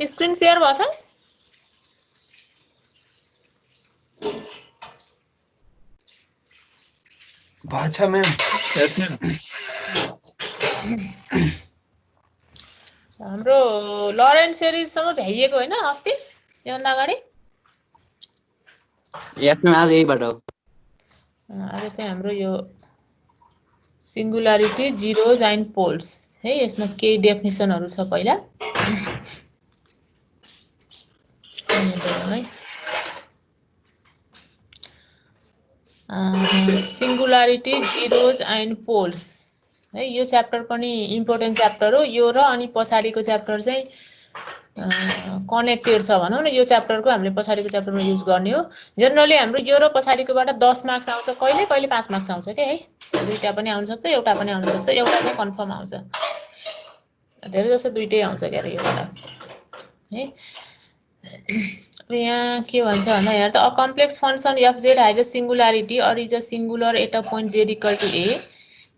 Screen share भएको छ? भाषा मैम। यस मैम। हाम्रो लरेन्स सिरिजसम्म भ्याइएको होइन अस्ति योभन्दा अगाडि? यस मैम आज यहीबाट हो। आज चाहिँ हाम्रो यो सिंगुलारिटी जीरोज एन्ड पोल्स है, यसमा केही डेफिनेसनहरु छ पहिला सिंगुलारिटी जीरोज एन्ड पोल्स है। यो च्याप्टर पनि इम्पोर्टेन्ट च्याप्टर हो। यो र अनि पछाडीको च्याप्टर चाहिँ कनेक्टेड छ भनौं न। यो च्याप्टरको हामीले पछाडीको च्याप्टरमा युज गर्ने हो। जनरली हाम्रो यो र पछाडीकोबाट 10 मार्क्स आउँछ, कहिले कहिले 5 मार्क्स आउँछ के है। दुईटा पनि आउन सक्छ, एउटा पनि आउन सक्छ, एउटा चाहिँ कन्फर्म आउँछ। धेरै जसो दुईटै आउँछ के अरे योबाट है। यहाँ के भन्छ भन्दा यहाँ त a complex function fz has a singularity or is a singular at a point z equal to a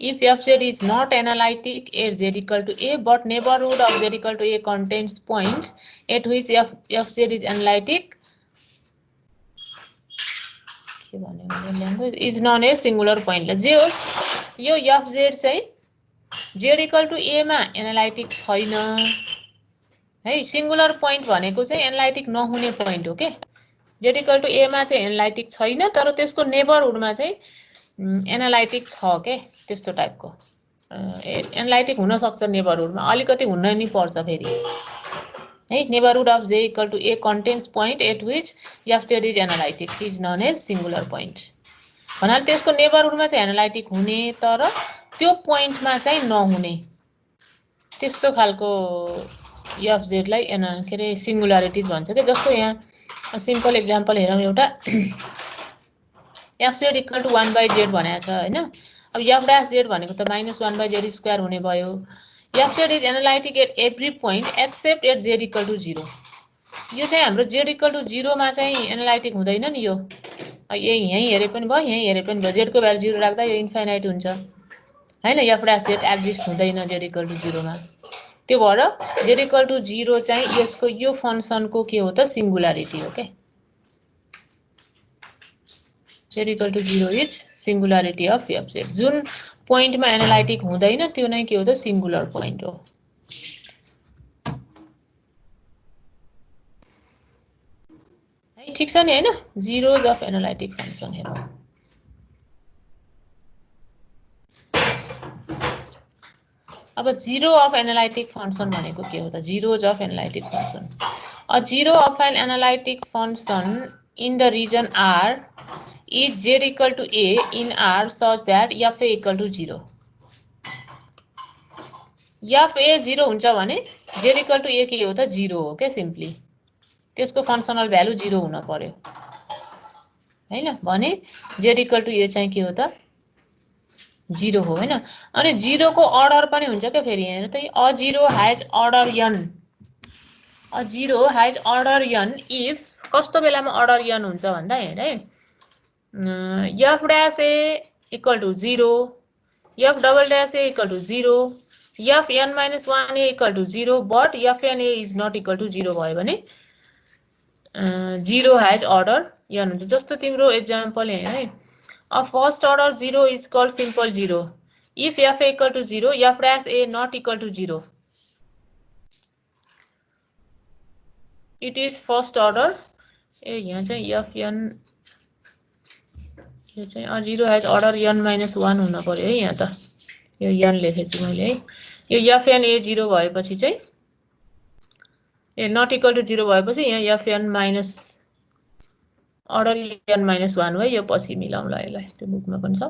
if fz is not analytic at z equal to a but neighborhood of z equal to a contains point at which fz is analytic के भन्ने language is known as singular point। ल जे होस् यो fz चाहिँ z equal to a मा analytic छैन है। सिंगुलर पोइन्ट भनेको चाहिँ एनालाइटिक नहुने पोइन्ट हो के। z equal to a मा चाहिँ एनालाइटिक छैन तर त्यसको नेबरहुडमा चाहिँ एनालाइटिक छ के। त्यस्तो टाइपको एनालाइटिक हुन सक्छ नेबरहुडमा, अलिकति हुन नि पर्छ फेरि है। Neighbourhood of z equal to a contains point at which fz is analytic is known as singular point। भन्नाले त्यसको नेबरहुडमा चाहिँ एनालाइटिक हुने तर त्यो पोइन्टमा चाहिँ नहुने, त्यस्तो खालको fz लाई के रे सिंगुलारिटीज भन्छ के। जस्तो यहाँ सिम्पल एक्जाम्पल हेरौँ एउटा fz equal to 1/z भनेको छ हैन। अब f dash z भनेको त -1/z स्क्वायर हुने भयो। fz is analytic at every point except at z equal to 0। यो चाहिँ हाम्रो z equal to 0 मा चाहिँ एनालाइटिक हुँदैन नि यो। यही यही हेरे पनि भयो, यही हेरे पनि भयो। z को भ्यालु 0 राख्दा यो इन्फाइनाइट हुन्छ हैन। f dash z एक्जिस्ट हुँदैन z equal to 0 मा। त्यो भएर z equal to 0 चाहिँ यसको यो फंक्शनको के हो त सिंगुलारिटी हो के। z equal to 0 is singularity of fz। जुन पोइन्टमा एनालाइटिक हुँदैन त्यो नै के हो त सिंगुलर पोइन्ट हो। ठीक छ नि हैन। जीरोज अफ एनालाइटिक फंक्शन हेरौँ। अब जीरो अफ एनालाइटिक फंक्शन भनेको के हो त zeros of analytic function. A zero of an analytic function in the region R is z equal to a in R such that f a equal to 0। f a 0 हुन्छ भने z equal to a के हो त 0 हो के simply. त्यसको functional value 0 हुन पर्यो हैन। भने z equal to a चाहिँ के हो त 0 हो हैन। अनि 0 को अर्डर पनि हुन्छ के फेरि हेर्नु त a 0 has order n। A 0 has order n if कस्तो बेलामा अर्डर n हुन्छ भन्दा हेर है f dash a equal to 0 f double dash a equal to 0 f n minus 1 a equal to 0 but f n a is not equal to 0 भयो भने 0 has order n हुन्छ। जस्तो तिम्रो एक्जाम्पल हेर है a first order 0 is called simple 0 if f equal to 0 f dash a not equal to 0 it is first order। ए यहाँ चाहिँ fn यो चाहिँ 0 हैज अर्डर n minus 1 हुन पर्यो है। यहाँ त यो n लेखेछु मैले है। यो fn a 0 भएपछि चाहिँ ए नट इक्वल टु 0 भएपछि यहाँ fn minus order n minus 1 भयो। यो पछि मिलाउँला यसलाई, त्यो बुकमा पनि छ।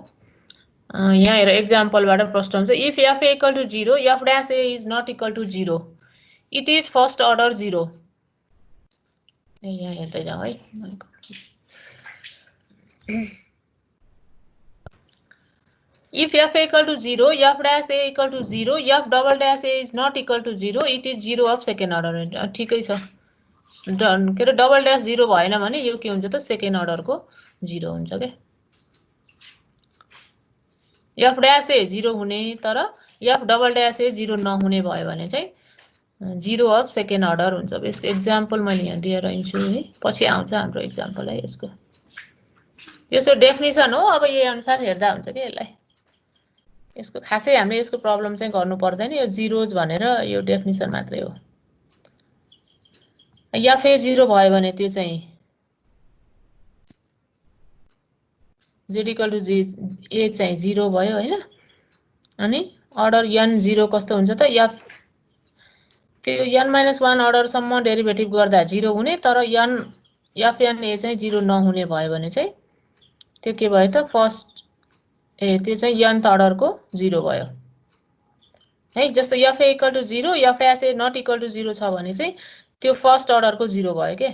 यहाँ हेर एक्जाम्पलबाट प्रश्न हुन्छ if f a equal to 0 f dash a is not equal to 0 it is first order 0। यहाँ हेर्दै जाऊ है। if f equal to 0 f dash a equal to 0 f double dash a is not equal to 0 it is 0 of second order। ठिकै छ। के अरे double dash 0 भएन भने यो के हुन्छ त सेकेन्ड अर्डरको 0 हुन्छ के। f dash a 0 हुने तर f double dash a 0 नहुने भयो भने चाहिँ 0 अफ सेकेन्ड अर्डर हुन्छ। अब यसको एक्जाम्पल मैले यहाँ दिएर रहन्छु है, पछि आउँछ हाम्रो एक्जाम्पल है यसको। यसको डेफिनेसन हो, अब यही अनुसार हेर्दा हुन्छ कि यसलाई। यसको खासै हामीले यसको प्रब्लम चाहिँ गर्नु पर्दैन, यो जिरोज भनेर यो डेफिनेसन मात्रै हो। या फेरि 0 भयो भने त्यो चाहिँ z इक्वल टु a चाहिँ 0 भयो होइन। अनि अर्डर n 0 कस्तो हुन्छ त, त्यो n-1 अर्डरसम्म डेरिभेटिभ गर्दा 0 हुने, तर fn a चाहिँ 0 नहुने भयो भने चाहिँ त्यो के भयो त, त्यो चाहिँ nth अर्डरको 0 भयो है। जस्तो fa equal to 0, fa not equal to 0 छ भने चाहिँ त्यो फर्स्ट अर्डरको 0 भयो के।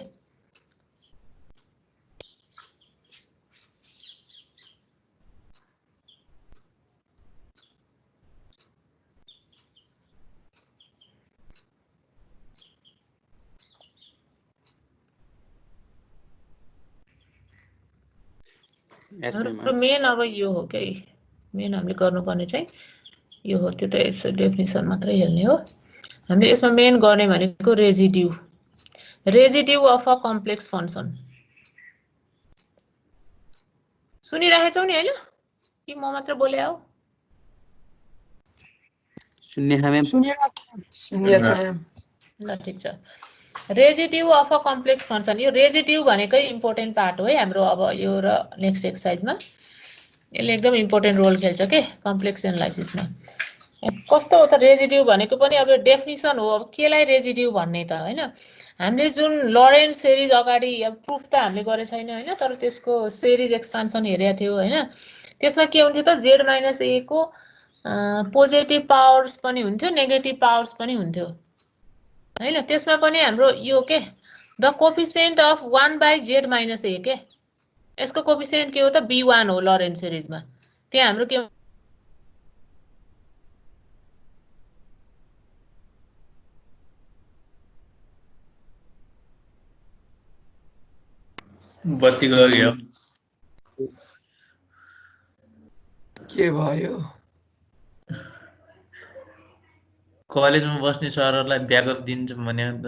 मेन अब यो हो कि मेन हामीले गर्नुपर्ने चाहिँ यो हो। त्यो त यसो डेफिनेसन मात्रै हेर्ने हो। हामीले यसमा मेन गर्ने भनेको residue of a complex function. सुनिरहेछौ नि होइन कि म मात्र बोले हो? ल ठिक छ। Residue of a complex function, यो रेजिड्यू भनेकै इम्पोर्टेन्ट पार्ट हो है हाम्रो अब यो र नेक्स्ट एक्सरसाइजमा। यसले एकदम इम्पोर्टेन्ट रोल खेल्छ के कम्प्लेक्स एनालाइसिसमा। कस्तो हो त रेजिड्यू भनेको पनि अब डेफिनेसन हो। अब केलाई रेजिड्यू भन्ने त होइन, हामीले जुन लरेन्ट सिरिज अगाडि अब प्रुफ त हामीले गरे छैन होइन, तर त्यसको सिरिज एक्सपान्सन हेरेको थियो होइन। त्यसमा के हुन्थ्यो त, z - a को पोजिटिभ पावर्स पनि हुन्थ्यो, नेगेटिभ पावर्स पनि हुन्थ्यो होइन। त्यसमा पनि हाम्रो यो के the coefficient of 1/z - a के, यसको कोफिसिएन्ट के हो त, b1 हो लरेन्ट सिरिजमा। त्यहाँ हाम्रो के बत्ती गयो के भयो? कलेजमा बस्ने सरहरूलाई ब्याकअप दिन्छ भने त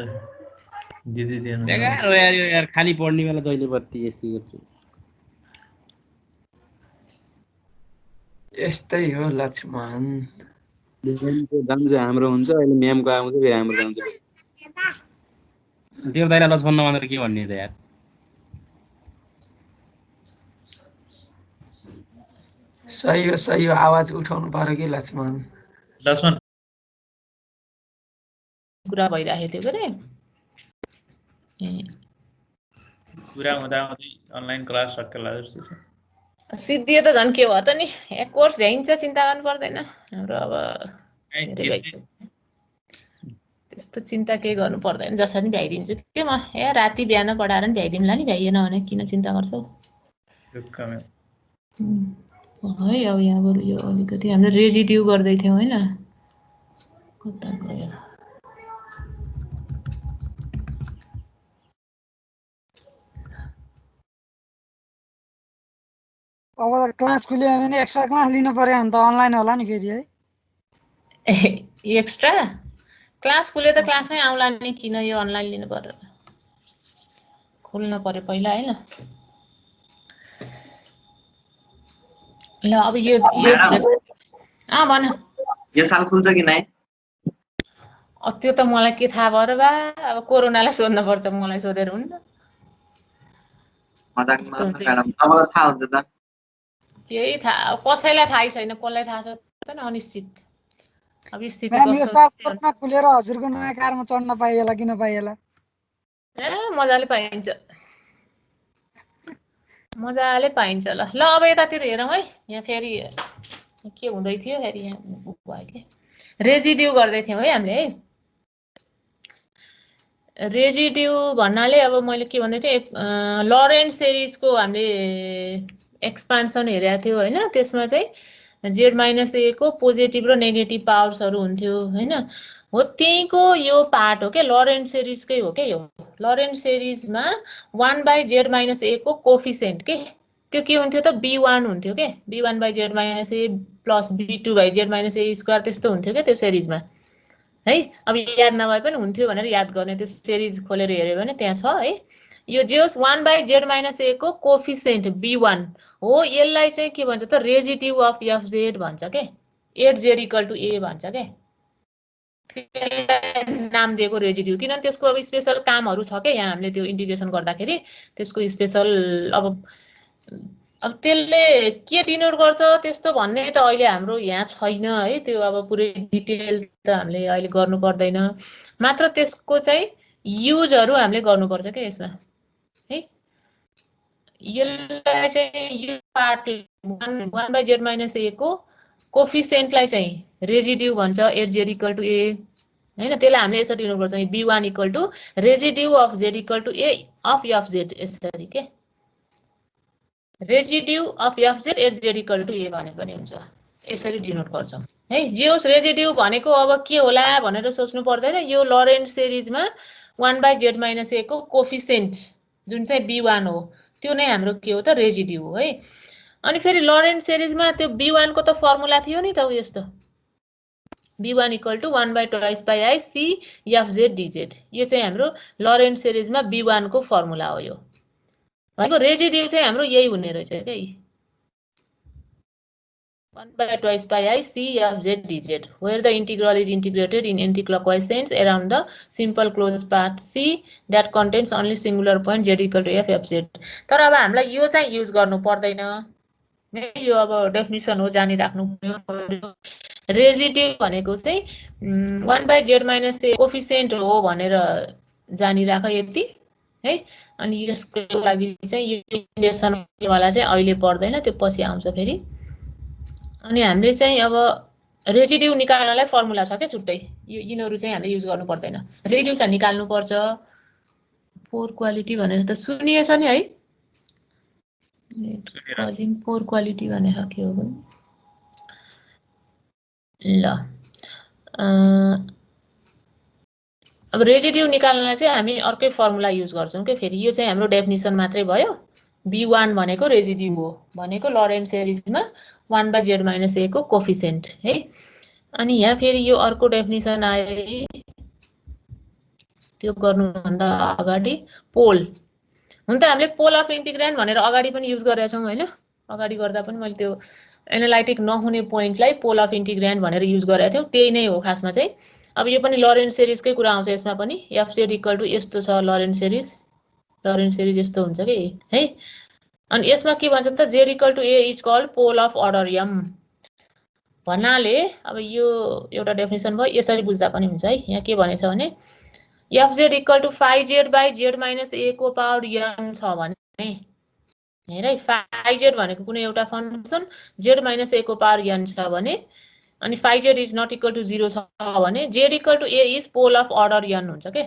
दिँदैन। यार खाली पढ्ने बेला जहिले बत्ती यस्तै गर्छु। यस्तै हो लक्ष्मण। दाम चाहिँ हाम्रो हुन्छ, अहिले म्यामको आउँछ फेरि हाम्रो जान्छ। देवदाइलाई लक्ष्मण नभनेर के भन्ने त यार। सही हो, आवाज उठाउनु पर्यो कि लक्ष्मण। कुरा भइरहेको थियो गरे कुरा हुँदा अनलाइन क्लास सक्क लाग्छ। सिद्धिए त झन् के भयो त नि, एक कोर्स भ्याइन्छ, चिन्ता गर्नु पर्दैन हाम्रो। अब धेरै भइसक्यो, त्यस्तो चिन्ता केही गर्नु पर्दैन, जसरी भ्याइदिन्छु के म। राति बिहान पढाएर नि भ्याइदिउँला नि, भ्याइएन भने किन चिन्ता गर्छौ है। अब यहाँ बरु यो अलिकति हामीले रेजिड्यू गर्दै थियौँ होइन, कता गयो। अब क्लास खुल्यो भने एक्स्ट्रा क्लास लिनु पर्यो भने त अनलाइन होला नि फेरि है। एक्स्ट्रा क्लास खुल्यो त क्लासमै आउला नि, किन यो अनलाइन लिनु पर्यो? खुल्न पर्यो पहिला होइन। ल अब यो भन, यो साल खुल्छ कि नै? त्यो त मलाई के थाहा भयो र बा, अब कोरोनालाई सोध्नु पर्छ, मलाई सोधेर हुन्छ? तपाईँलाई थाहा हुन्छ त? केही थाहा, कसैलाई थाहै छैन, कसलाई थाहा छ त, अनिश्चित। अब स्थिति म्याम यो साल कस्तो कोरोना खुलेर हजुरको नयाँ कारमा चढ्न पाइएला कि नपाइएला? मजाले पाइन्छ, मजाले पाइन्छ। ल ल अब यतातिर हेरौँ है। यहाँ फेरि के हुँदै थियो, फेरि यहाँ भयो कि रेजिड्यू गर्दै थियौँ है हामीले है। रेजिड्यू भन्नाले अब मैले के भन्दै थिएँ, लरेन्ट सिरिजको हामीले एक्सपान्सन हेरेको थियो होइन। त्यसमा चाहिँ z - a को पोजिटिभ र नेगेटिभ पावर्सहरू हुन्थ्यो होइन। हो त्यहीँको यो पार्ट हो क्या, लरेन्ट सिरिजकै हो क्या यो। लरेन्ट सिरिजमा 1/z - a को कोफिसिएन्ट के, त्यो के हुन्थ्यो त, b1 हुन्थ्यो के। b1/z - a plus b2/z - a square त्यस्तो हुन्थ्यो क्या त्यो सिरिजमा। है। अब याद नभए पनि हुन्थ्यो भनेर याद गर्ने, त्यो सिरिज खोलेर हेर्यो भने त्यहाँ छ है। यो जे होस् 1/z - a को कोफिसिएन्ट b1 हो, यसलाई चाहिँ के भन्छ त रेजिड्यू अफ fz भन्छ के, 8z = a भन्छ के, नाम दिएको रेजिड्यू। किनभने त्यसको अब स्पेशल कामहरू छ के, यहाँ हामीले त्यो इन्टिग्रेसन गर्दाखेरि त्यसको स्पेशल अब त्यसले के डिनोट गर्छ त्यस्तो भन्ने त अहिले हाम्रो यहाँ छैन है, त्यो अब पुरै डिटेल त हामीले अहिले गर्नु पर्दैन, मात्र त्यसको चाहिँ युजहरू हामीले गर्नुपर्छ के यसमा है। यसलाई चाहिँ यो पार्ट 1/z - a को कोफिसिएन्टलाई चाहिँ रेजिड्यू भन्छ, 8z = a हैन। त्यसलाई हामीले यसरी डिनोट गर्छौं, b1 = residue of z = a of fz, यसरी के residue of fz 8z = a भने पनि हुन्छ, यसरी डिनोट गर्छौं है। जे होस् रेजिड्यू भनेको अब के होला भनेर सोच्नु पर्दैन, यो लरेन्ट सिरिजमा 1/z - a को कोफिसिएन्ट जुन चाहिँ b1 हो त्यो नै हाम्रो के हो त रेजिड्यू हो है। अनि फेरि लरेन्ट सिरिजमा त्यो b1 को त फर्मुला थियो नि त यस्तो, b1 = 1/2 c fz dz, यो चाहिँ हाम्रो लरेन्ट सिरिजमा b1 को फर्मुला हो। यो भनेको रेजिड्यू चाहिँ हाम्रो यही हुने रहेछ के, 1/2 c fz dz, where the integral is integrated in anticlockwise sense around the simple closed path c that contains only singular point z = f fz। तर अब हामीलाई यो चाहिँ युज गर्नु पर्दैन, यो अब डेफिनिसन हो, जानी राख्नु पर्यो। रेजिड्यू भनेको चाहिँ 1/z - a कोफिसिएन्ट हो भनेर जानी राख यति है। अनि यसको लागि चाहिँ यो इन्टिग्रेसन वाला चाहिँ अहिले पर्दैन, त्यो पछि आउँछ फेरि। अनि हामीले चाहिँ अब रेजिड्यू निकाल्नलाई फर्मुला छ के छुट्टै, यो यिनीहरू चाहिँ हामीले युज गर्नु पर्दैन। रेजिड्यू त निकाल्नु पर्छ, पोर क्वालिटी भनेर त सुनिएछ नि है, कजिङ पोर क्वालिटी भनेर के हो भने ल। अब रेजिड्यू निकाल्नलाई चाहिँ हामी अर्कै फर्मुला युज गर्छौं के, फेरि यो चाहिँ हाम्रो डेफिनिसन मात्रै भयो। b1 भनेको रेजिड्यू हो भनेको लरेन्ट सिरिजमा 1/z - a को कोफिसिएन्ट है। अनि यहाँ फेरि यो अर्को डेफिनिसन आयो, त्यो गर्नुभन्दा अगाडि पोल, हुन त हामीले पोल अफ इन्टिग्रान्ड भनेर अगाडि पनि युज गरेका छौं हैन, अगाडि गर्दा पनि मैले त्यो एनालाइटिक नहुने पोइन्टलाई पोल अफ इन्टिग्रान्ड भनेर युज गरेका थियौं, त्यही नै हो खासमा चाहिँ। अब यो पनि लरेन्ट सिरिजकै कुरा आउँछ यसमा पनि, fz = यस्तो छ लरेन्ट सिरिज यस्तो हुन्छ के है। अनि यसमा के भन्छ त z = a is called pole of order m भन्नाले अब यो एउटा डेफिनिसन भयो, यसरी बुझ्दा पनि हुन्छ है। यहाँ के भनेछ भने fz = 5z/z - a को पावर n छ भने हेर है, 5z भनेको कुनै एउटा फंक्सन, z - a को पावर n छ भने, अनि 5z is not equal to 0 छ भने z = a is pole of order n हुन्छ के।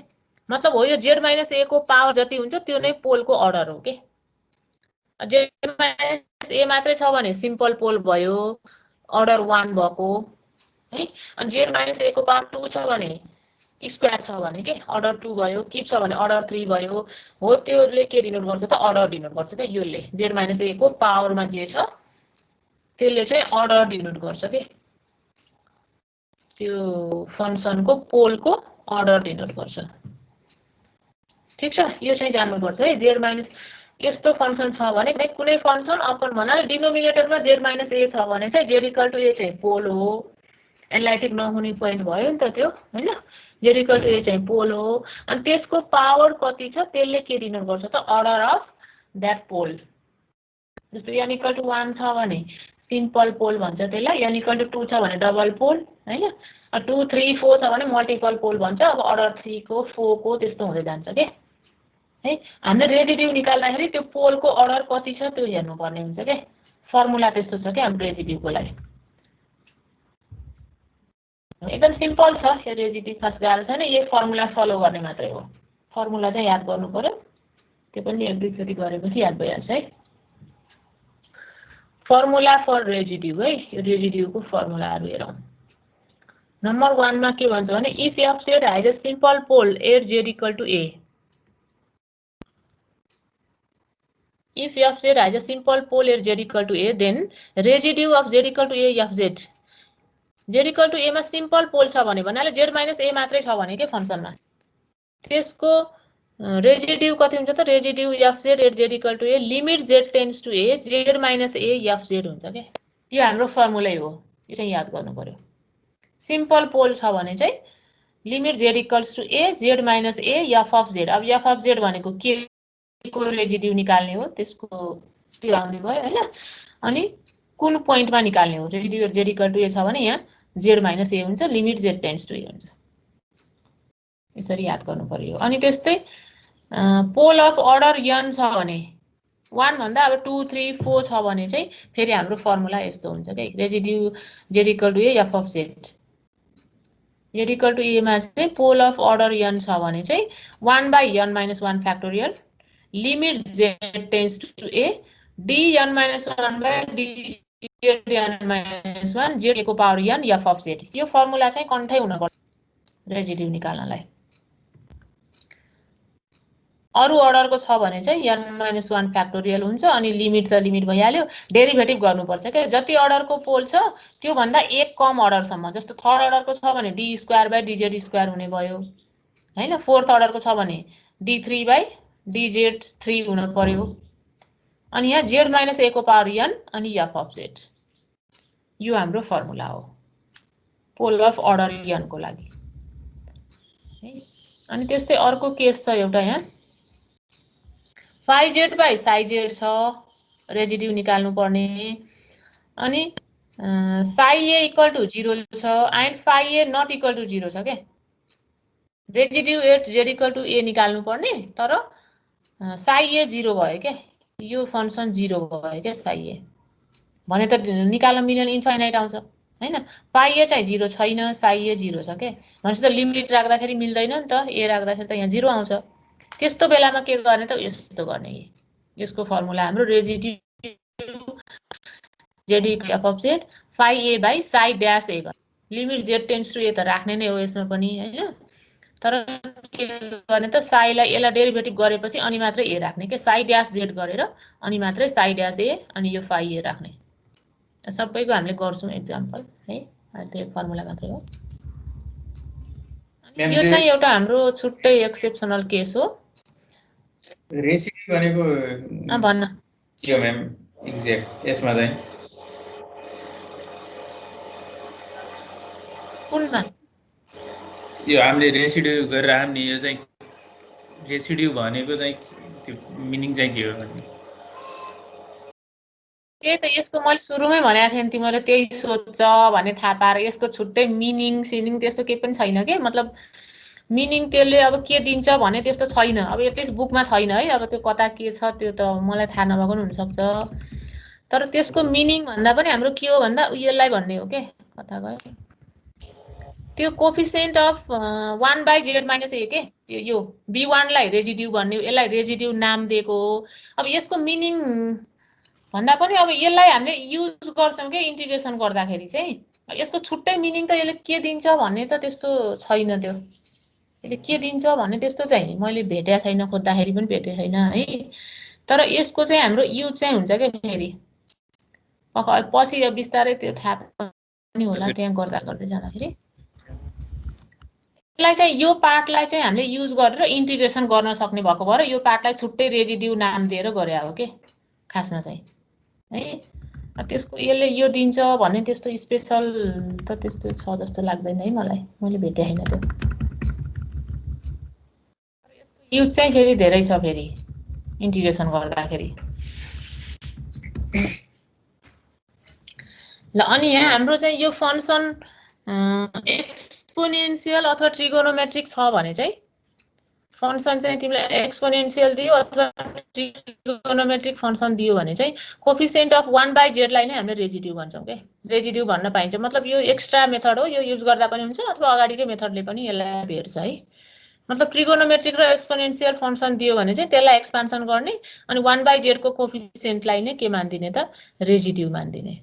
मतलब हो यो z - a को पावर जति हुन्छ त्यो नै पोलको अर्डर हो के। z - a मात्रै छ भने सिम्पल पोल भयो, अर्डर 1 भएको है। अनि z - a को पावर 2 छ भने स्क्वायर छ भने के अर्डर 2 भयो, किप छ भने अर्डर 3 भयो हो। त्यसले के डिनोट गर्छ त अर्डर डिनोट गर्छ के, योले z - a को पावरमा जे छ त्यसले चाहिँ अर्डर डिनोट गर्छ के, त्यो फंक्सनको पोलको अर्डर डिनोट गर्छ। ठीक छ, यो चाहिँ जान्नुपर्छ है। z- यस्तो फंक्सन छ भने कुनै फंक्सन अपन भन्नाले डिनोमिनेटरमा z - a छ भने चाहिँ z = a चाहिँ पोल हो, एनालाइटिक नहुने पोइन्ट भयो नि त त्यो हैन, z = a चाहिँ पोल हो। अनि त्यसको पावर कति छ त्यसले के डिनोट गर्छ त अर्डर अफ दैट पोल। जस्तो n = 1 छ भने सिम्पल पोल भन्छ त्यसलाई, n = 2 छ भने डबल पोल हैन, 2 3 4 छ भने मल्टिपल पोल भन्छ। अब अर्डर 3 को 4 को त्यस्तो हुँदै जान्छ के है। हामीले रेजिड्यू निकाल्दाखेरि त्यो पोलको अर्डर कति छ त्यो हेर्नुपर्ने हुन्छ के, फर्मुला त्यस्तो छ के हाम्रो रेजिड्यूको लागि। एकदम सिम्पल छ यो रेजिड्यू, खास गाह्रो छैन, यही फर्मुला फलो गर्ने मात्रै हो। फर्मुला चाहिँ याद गर्नु पर्यो, त्यो पनि एक दुई चोटी गरेपछि याद भइहाल्छ है। फर्मुला फर रेजिड्यू है, यो रेजिड्यूको फर्मुलाहरु हेरौं। नम्बर 1 मा के भन्छ भने if fz has a simple pole 8z = a, if fz has a simple pole 8z = a, then residue of z = a fz z equal to एमा सिम्पल पोल छ भने भन्नाले जेड माइनस ए मात्रै छ भने के फंक्सनमा त्यसको रेजिड्यू कति हुन्छ त residue f z at z equal to a limit z tends to a z minus a f z हुन्छ के यो हाम्रो फर्मुलै हो यो चाहिँ याद गर्नु पर्यो सिम्पल पोल छ भने चाहिँ limit z equals to a z minus a f of z अब एफ अफ जेड भनेको के को रेजिड्यू निकाल्ने हो त्यसको त्यो आउने भयो हैन अनि कुन पोइन्टमा निकाल्ने हो रेजिड्यू जेड इक्वल टु ए छ भने यहाँ जेड माइनस ए हुन्छ लिमिट जेड टेन्ड्स टु ए हुन्छ यसरी याद गर्नु पर्यो अनि त्यस्तै पोल अफ अर्डर n छ भने 1 भन्दा अब 2 3 4 छ भने चाहिँ फेरि हाम्रो फर्मुला यस्तो हुन्छ के residue z equal to a f of z z equal to a मा चाहिँ पोल अफ अर्डर n छ भने चाहिँ 1/n - 1 factorial limit z tends to a dn - 1 d n - 1 z को power n f of z यो formula चाहिँ कन्ठै हुन पर्छ रेजिड्यू निकाल्नलाई अरु अर्डरको छ भने चाहिँ n - 1 फ्याक्टोरियल हुन्छ अनि लिमिट त लिमिट भइहाल्यो डेरिभेटिभ गर्नुपर्छ के जति अर्डरको पोल छ त्यो भन्दा एक कम अर्डरसम्म जस्तो थर्ड अर्डरको छ भने d²/dz² हुने भयो हैन फोर्थ अर्डरको छ भने d3/dz3 हुन पर्यो अनि यहाँ z माइनस a को पावर n अनि f अफ z यो हाम्रो फर्मुला हो पोल अफ अर्डर n को लागि अनि त्यस्तै अर्को केस छ एउटा यहाँ phi z by psi z छ रेजिड्यू निकाल्नु पर्ने अनि psi a इक्वल टु 0 छ and phi a not equal to 0 छ के residue at z equal to a निकाल्नु पर्ने तर psi a 0 भयो के यो फंक्सन 0 भयो के psi a भने त निकाल्न मिल्ने इन्फाइनाइट आउँछ हैन phi a चाहिँ 0 छैन psi a 0 छ के भनेपछि त लिमिट राख्दाखेरि मिल्दैन नि त a राख्दाखेरि त यहाँ 0 आउँछ त्यस्तो बेलामा के गर्ने त यस्तो गर्ने यसको फर्मुला हाम्रो residue z f of z phi a by psi dash a limit z tends to a त राख्ने नै हो यसमा पनि हैन तर के गर्ने त psi लाई यसलाई डेरिभेटिभ गरेपछि अनि मात्र a राख्ने के psi dash z गरेर अनि मात्रै psi dash a अनि यो phi a राख्ने सबैको हामीले गर्छौं एक्जाम्पल है त्यो फर्मुला मात्र हो यो चाहिँ एउटा हाम्रो छुट्टै एक्सेप्सनल केस हो रेसिड्यू भनेको भन्न के हो म्याम एक्ज्याक्ट यसमा चाहिँ कुनमा यो हामीले रेसिड्यू गरेर हामीले यो चाहिँ रेसिड्यू भनेको चाहिँ त्यो मिनिङ चाहिँ के हो भन्ने त्यही त यसको मैले सुरुमै भनेको थिएँ नि तिमीले त्यही सोध्छ भने थाहा पाएर यसको छुट्टै मिनिङ सिनिङ त्यस्तो केही पनि छैन के मतलब मिनिङ त्यसले अब के दिन्छ भने त्यस्तो छैन अब एटलिस्ट बुकमा छैन है अब त्यो कता के छ त्यो त मलाई थाहा नभएको पनि हुनसक्छ तर त्यसको मिनिङ भन्दा पनि हाम्रो के हो भन्दा यसलाई भन्ने हो के कता गयो त्यो coefficient of 1/z minus a के यो b1 लाई रेजिड्यू भन्ने यसलाई रेजिड्यू नाम दिएको हो अब यसको मिनिङ भन्दा पनि अब यसलाई हामीले युज गर्छौं के इन्टिग्रेसन गर्दाखेरि चाहिँ यसको छुट्टै मिनिङ त यसले के दिन्छ भन्ने त त्यस्तो छैन त्यो यसले के दिन्छ भन्ने त्यस्तो चाहिँ मैले भेटेको छैन खोज्दाखेरि पनि भेटेको छैन है तर यसको चाहिँ हाम्रो युज चाहिँ हुन्छ के फेरि पछि बिस्तारै त्यो थाहा पनि होला त्यहाँ गर्दा गर्दै जाँदाखेरि यसलाई चाहिँ यो पार्टलाई चाहिँ हामीले युज गरेर इन्टिग्रेसन गर्न सक्ने भएको भएर यो पार्टलाई छुट्टै रेजिड्यू नाम दिएर गरे हो के खासमा चाहिँ है त्यसको यसले यो दिन्छ भन्ने त्यस्तो स्पेशल त त्यस्तो छ जस्तो लाग्दैन है मलाई मैले भेटेको छैन त्यो युज चाहिँ फेरि धेरै छ फेरि इन्टिग्रेसन गर्दाखेरि ल अनि यहाँ हाम्रो चाहिँ यो फंक्सन एक्सपोनेन्शियल अथवा ट्रिगोनोमेट्रिक छ भने चाहिँ फंक्सन चाहिँ तिमीलाई एक्सपोनेन्शियल दियो अथवा ट्रिगोनोमेट्रिक फंक्सन दियो भने चाहिँ कोफिसिएन्ट अफ 1/z लाई नै हामीले रेजिड्यू भन्छौं के रेजिड्यू भन्न पाइन्छ मतलब यो एक्स्ट्रा मेथड हो यो युज गर्दा पनि हुन्छ अथवा अगाडिकै मेथडले पनि यसलाई भेट्छ है मतलब ट्रिगोनोमेट्रिक र एक्सपोनेन्शियल फंक्सन दियो भने चाहिँ त्यसलाई एक्सपान्सन गर्ने अनि 1/z को कोफिसिएन्ट लाई नै के मान्दिने त रेजिड्यू मान्दिने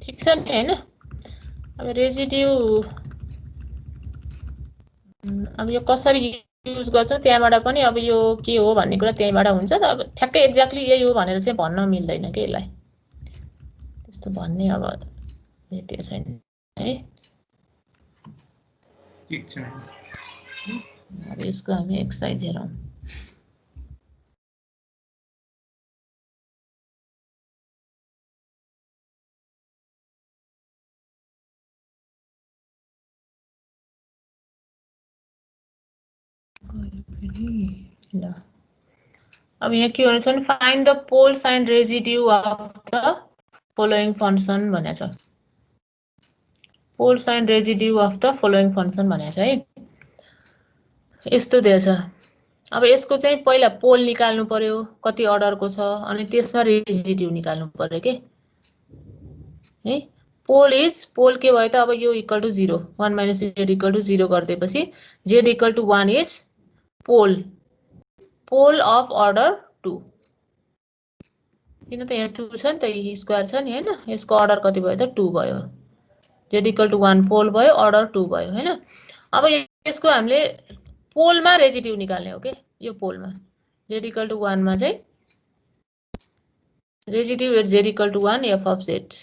ठीक छ नि हैन अब रेजिड्यू अब यो कसरी युज गर्छ त्यहाँबाट पनि अब यो के हो भन्ने कुरा त्यहीँबाट हुन्छ त। अब ठ्याक्कै एक्ज्याक्टली यही हो भनेर चाहिँ भन्न मिल्दैन के यसलाई, त्यस्तो भन्ने अब भेटिएको छैन है। ठिक छ। अब यसको हामी एक्सर्साइज हेरौँ। ल अब यहाँ के भनेको छ भने find the pole sign residue of the following function भनेको छ। Pole sign residue of the following function भनेको छ है। यस्तो दिएछ। अब यसको चाहिँ पहिला पोल निकाल्नु पर्यो कति अर्डरको छ, अनि त्यसमा रेजिड्यू निकाल्नु पर्यो के है। पोल के भयो त अब यो equal to 0, 1 minus z equal to 0 गरिदिएपछि z equal to 1 is pole of order 2। किन त यहाँ 2 छ नि त, स्क्वायर छ नि हैन, यसको अर्डर कति भयो त 2 भयो। जेड इक्वल टु 1 पोल भयो, अर्डर 2 भयो हैन। अब यसको हामीले पोलमा रेजिड्यू निकाल्ने हो के, यो पोलमा जेड इक्वल टु 1 मा चाहिँ residue at z equal to 1 f of z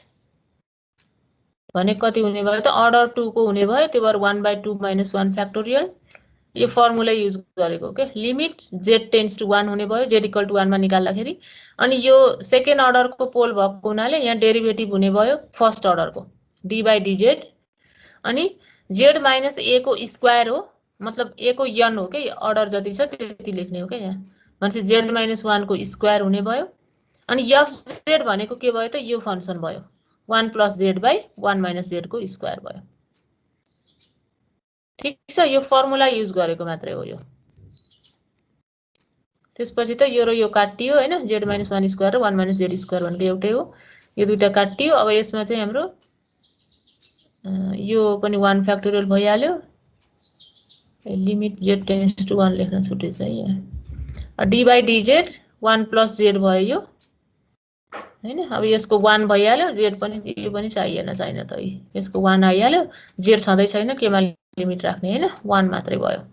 भने कति हुने भयो त अर्डर 2 को हुने भयो। त्यो भएर 1/2 माइनस 1 फ्याक्टोरियल यो फर्मुला युज गरेको के। लिमिट जेड टेन्ड्स टु 1 हुने भयो जेड इक्वल टु 1 मा निकाल्दाखेरि। अनि यो सेकेन्ड अर्डरको पोल भएको हुनाले यहाँ डेरिभेटिभ हुने भयो फर्स्ट अर्डरको d/dz। अनि जेड माइनस ए को स्क्वायर हो, मतलब ए को n हो के, अर्डर जति छ त्यति लेख्ने हो के यहाँ। भनेपछि जेड माइनस 1 को स्क्वायर हुने भयो। अनि एफ जेड भनेको के भयो त यो फंक्सन भयो 1 plus Z by 1 minus Z को स्क्वायर भयो। ठीक छ, यो फर्मुला युज गरेको मात्रै हो यो। त्यसपछि त यो र यो काटियो हैन, जेड माइनस 1 स्क्वायर र 1 माइनस जेड स्क्वायर भनेको एउटै हो। यो दुईटा काटियो। अब यसमा चाहिँ हाम्रो यो पनि 1 फ्याक्टोरियल भइहाल्यो। लिमिट जेड टेन्ड्स टु 1 लेख्न छुटेछ है यहाँ। d/dz 1 प्लस जेड भयो यो हैन। अब यसको 1 भइहाल्यो, जेड पनि यो पनि चाहिएन छैन त, यसको 1 आइहाल्यो। जेड छँदै छैन, केमा लिमिट राख्ने हैन, 1 मात्रै भयो।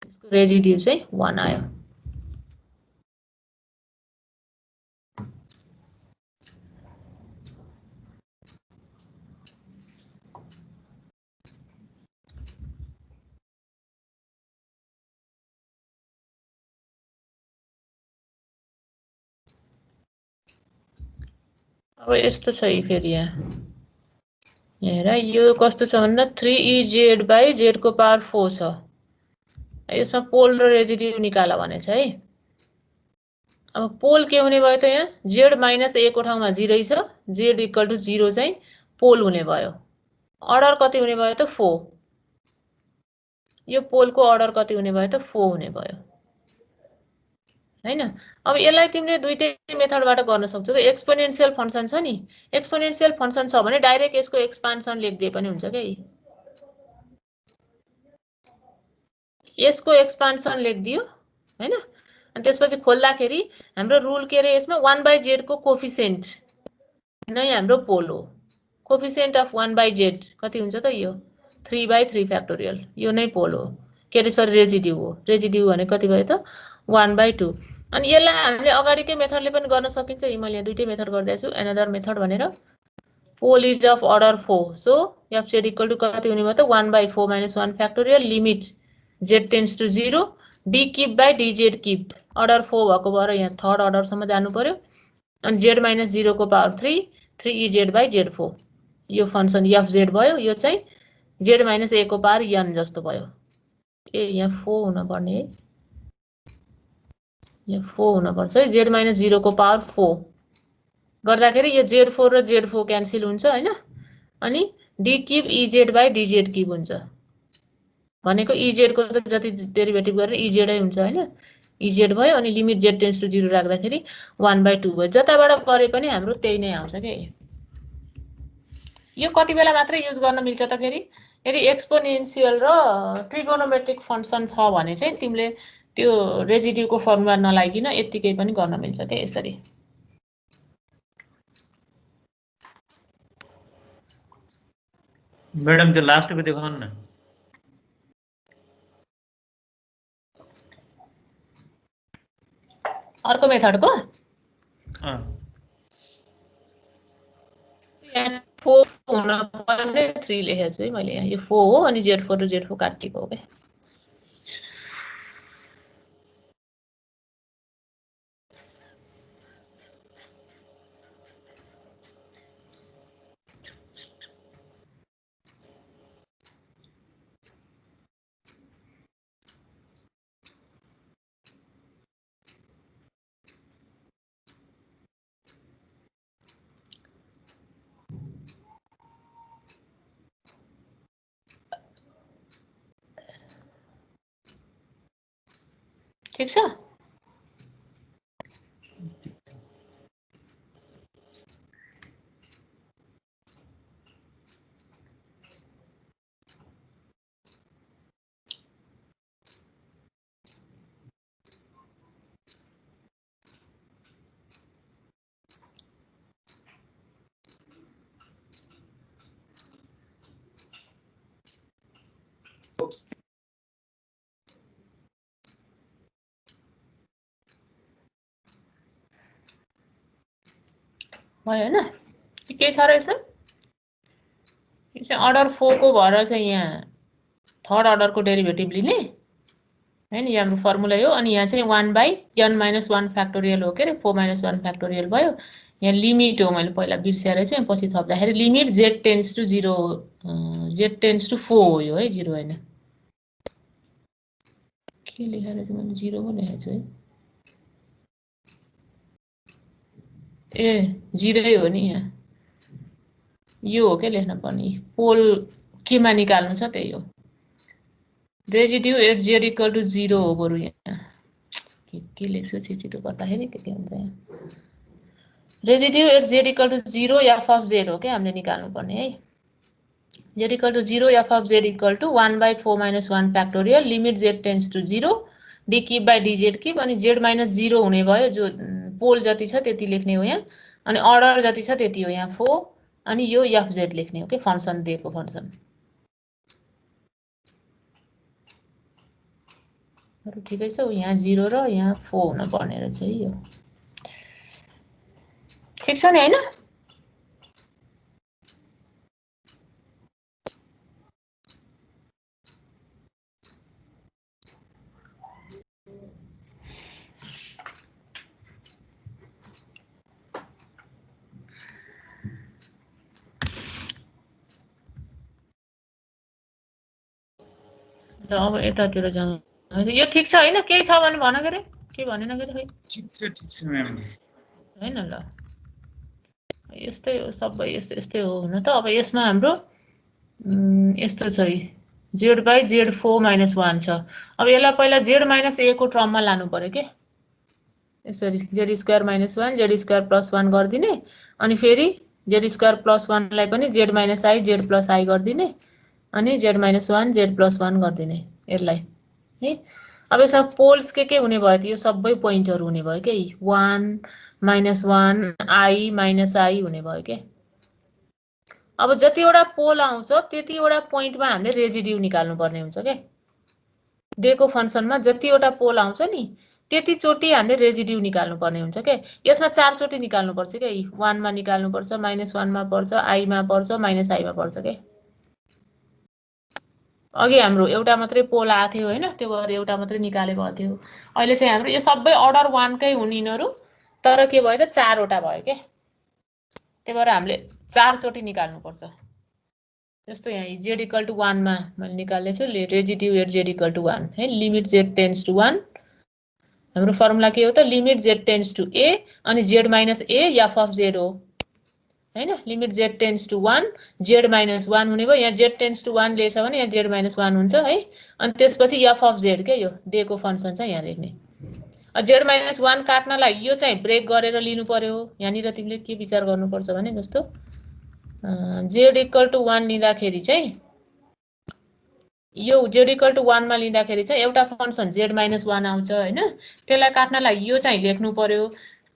यसको रेजिड्यू चाहिँ 1 आयो। अब यस्तो छ फेरि यहाँ हेर, यो कस्तो छ भन्दा 3ez बाई जेड को पावर 4 छ। यसमा पोल र रेजिड्यू निकाल भनेछ है। अब पोल के हुने भयो त यहाँ जेड माइनस ए को ठाउँमा 0 छ, जेड इक्वल टु 0 चाहिँ पोल हुने भयो। अर्डर कति हुने भयो त 4। यो पोलको अर्डर कति हुने भयो त 4 हुने भयो हैन। अब यसलाई तिमीले दुईटै मेथडबाट गर्न सक्छौ। एक्सपोनेन्शियल फंक्सन छ नि, एक्सपोनेन्शियल फंक्सन छ भने डाइरेक्ट यसको एक्सपान्सन लेख्दिए पनि हुन्छ के। यसको एक्सपान्सन लेख्दियो हैन। अनि त्यसपछि खोल्दाखेरि हाम्रो रुल के रे, यसमा 1/z को कोफिसिएन्ट नै हाम्रो पोल हो। कोफिसिएन्ट अफ 1/z कति हुन्छ त यो 3/3 फ्याक्टोरियल, यो नै पोल हो के रे, सरी रेजिड्यू हो। रेजिड्यू भने कति भयो त 1/2। अनि यसलाई हामीले अगाडिकै मेथडले पनि गर्न सकिन्छ। यो मैले दुईटै मेथड गर्दैछु। एनदर मेथड भनेर pole is of order 4, so f z equal to कति हुने भयो त 1/4 minus 1 factorial limit z tends to 0 d cube by dz cube. Order 4 भएको भएर यहाँ थर्ड अर्डरसम्म जानु पर्यो। अनि जेड माइनस 0 को पावर 3 3ez बाई z4 यो फंक्सन एफ जेड भयो। यो चाहिँ जेड माइनस ए को पावर n जस्तो भयो। ए यहाँ 4 हुन पर्ने है, यहाँ 4 हुन पर्छ है। जेड माइनस 0 को पावर 4 गर्दाखेरि यो z4 र z4 क्यान्सल हुन्छ हैन। अनि D cube ez by dz cube हुन्छ भनेको ez को त जति डेरिभेटिभ गरेर ez नै हुन्छ हैन। ez भयो। अनि लिमिट z टेन्ड्स टु 0 राख्दाखेरि 1/2 भयो। जताबाट गरे पनि हाम्रो त्यही नै आउँछ के। यो कति बेला मात्रै युज गर्न मिल्छ त फेरि, यदि एक्सपोनेन्शियल र ट्रिगोनोमेट्रिक फंक्सन छ भने चाहिँ तिमीले त्यो रेजिड्यूको फर्मुला नलाइकिन यतिकै पनि गर्न मिल्छ के यसरी। मैडम जो लास्ट पे दिखाओ ना। अर्को मेथडको अँ, यहाँ 4 हुन पर्ने 3 लेखेको छु है मैले यहाँ। यो 4 हो अनि Z4 र Z4 काटिएको हो क्या। ठिक छ? भयो हैन? के छ र यसमा? यो चाहिँ अर्डर 4 को भएर चाहिँ यहाँ थर्ड अर्डरको डेरिभेटिभ लिने हैन, यो हाम्रो फर्मुला हो। अनि यहाँ चाहिँ 1/n-1 फ्याक्टोरियल हो के अरे, 4 - 1 फ्याक्टोरियल भयो। यहाँ लिमिट हो, मैले पहिला बिर्सेर चाहिँ पछि थप्दाखेरि limit z tends to 0 z tends to 4 हो यो है, 0 हैन। के लेखेर चाहिँ मैले 0 पो लेखेको छु है। ए 0 हो नि यहाँ, यो हो के लेख्न पर्ने। पोल केमा निकाल्नु छ त्यही हो। Residue at z equal to 0 हो बरु यहाँ। के लेख्छु छिटो गर्दाखेरि के हुन्छ यहाँ। Residue at z equal to 0 f of z हो क्या हामीले निकाल्नु पर्ने है। z equal to 0 f of z equal to 1/4 - 1 factorial limit z tends to 0 d cube by dz cube. अनि z - 0 हुने भयो, जो पोल जति छ त्यति लेख्ने हो यहाँ। अनि अर्डर जति छ त्यति हो यहाँ 4। अनि यो fz लेख्ने हो के, फंक्सन दिएको फंक्सन। ठिकै छ, यहाँ 0 र यहाँ 4 हुन पर्ने रहेछ है यो। ठिक छ नि हैन? अब यतातिर जाउँ। यो ठिक छ हैन? केही छ भने भन गरे, के भनेन गरे खै। ठिक छ म्याम। हैन ल, यस्तै हो सबै, यस्तै हो हुन त। अब यसमा हाम्रो यस्तो छ, z/z4 - 1 छ। अब यसलाई पहिला z - a को टर्ममा लानु पर्यो के। यसरी z² - 1 z² + 1 गर्दिने। अनि फेरि z² + 1 लाई पनि z - i z + i गर्दिने। अनि z - 1 z + 1 गर्दिने यसलाई है। अब यसमा पोल्स के हुने भयो त यो सबै पोइन्टहरु हुने भयो के, 1 - 1 i - i हुने भयो के। अब जतिवटा पोल आउँछ त्यतिवटा पोइन्टमा हामीले रेजिड्यू निकाल्नु पर्ने हुन्छ के। दिएको फंक्सनमा जतिवटा पोल आउँछ नि त्यति चोटी हामीले रेजिड्यू निकाल्नु पर्ने हुन्छ के। यसमा 4 चोटी निकाल्नु पर्छ के। 1 मा निकाल्नु पर्छ, -1 मा पर्छ, i मा पर्छ, -i मा पर्छ के। अघि हाम्रो एउटा मात्रै पोल आएको थियो हैन, त्यो भएर एउटा मात्रै निकालेको थियो। अहिले चाहिँ हाम्रो यो सबै अर्डर 1 कै हुन् यिनीहरु, तर के भयो त 4 वटा भयो के। त्यही भएर हामीले 4 चोटी निकाल्नु पर्छ। जस्तो यहाँ z इक्वल टु 1 मा मैले निकाल्ने छु, residue at z equal to 1 है। लिमिट z टेन्ड्स टु 1, हाम्रो फर्मुला के हो त, limit z tends to a अनि z - a f of z हो हैन। Limit z tends to 1 z - 1 हुने भयो। यहाँ z टेन्ड्स टु 1 लेछ भने यहाँ z - 1 हुन्छ है। अनि त्यसपछि f अफ z के, यो दिएको फंक्सन चाहिँ यहाँ लेख्ने। z - 1 काट्नलाई यो चाहिँ ब्रेक गरेर लिनु पर्यो। यहाँनिर तिमीले के विचार गर्नुपर्छ भने, जस्तो z इक्वल टु 1 लिँदाखेरि चाहिँ यो z इक्वल टु 1 मा लिँदाखेरि चाहिँ एउटा फंक्सन z - 1 आउँछ हैन। त्यसलाई काट्नलाई यो चाहिँ लेख्नु पर्यो,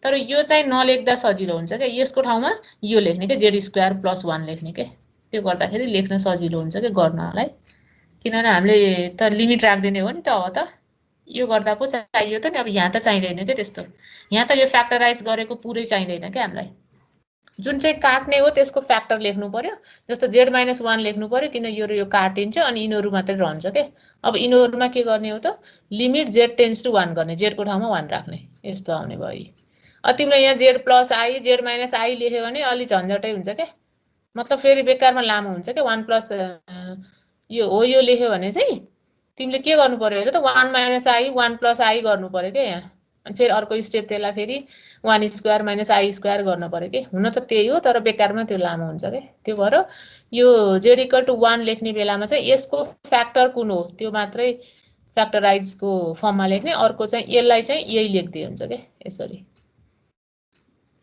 तर यो चाहिँ नलेख्दा सजिलो हुन्छ के। यसको ठाउँमा यो लेख्ने के, z² + 1 लेख्ने के। त्यो गर्दाखेरि लेख्न सजिलो हुन्छ के गर्नलाई, किनभने हामीले त लिमिट राख्दिने हो नि त अब त। यो गर्दा पो चाहियो त नि, अब यहाँ त चाहिँदैन के त्यस्तो। यहाँ त यो फ्याक्टराइज गरेको पुरै चाहिँदैन के हामीलाई। जुन चाहिँ काट्ने हो त्यसको फ्याक्टर लेख्नु पर्यो। जस्तो z-1 लेख्नु पर्यो, किन यो र यो काटिन्छ अनि यिनीहरू मात्रै रहन्छ के। अब यिनीहरूमा के गर्ने हो त, लिमिट z टेन्ड्स टु 1 गर्ने, z को ठाउँमा 1 राख्ने, यस्तो आउने भयो। तिमीले यहाँ z plus I z minus I लेख्यो भने अलि झन्झटै हुन्छ क्या, मतलब फेरि बेकारमा लामो हुन्छ क्या। 1 प्लस यो हो, यो लेख्यो भने चाहिँ तिमीले के गर्नु पर्यो अरे त, 1 माइनस आई 1 प्लस आई गर्नु पर्यो क्या यहाँ। अनि फेरि अर्को स्टेप त्यसलाई फेरि 1 स्क्वायर माइनस आई स्क्वायर गर्नु पर्यो कि। हुन त त्यही हो, तर बेकारमा त्यो लामो हुन्छ क्या। त्यो भएर यो z इक्वल टु 1 लेख्ने बेलामा चाहिँ यसको फ्याक्टर कुन हो त्यो मात्रै फ्याक्टराइजको फर्ममा लेख्ने, अर्को चाहिँ यसलाई चाहिँ यही लेख्दै हुन्छ क्या, यसरी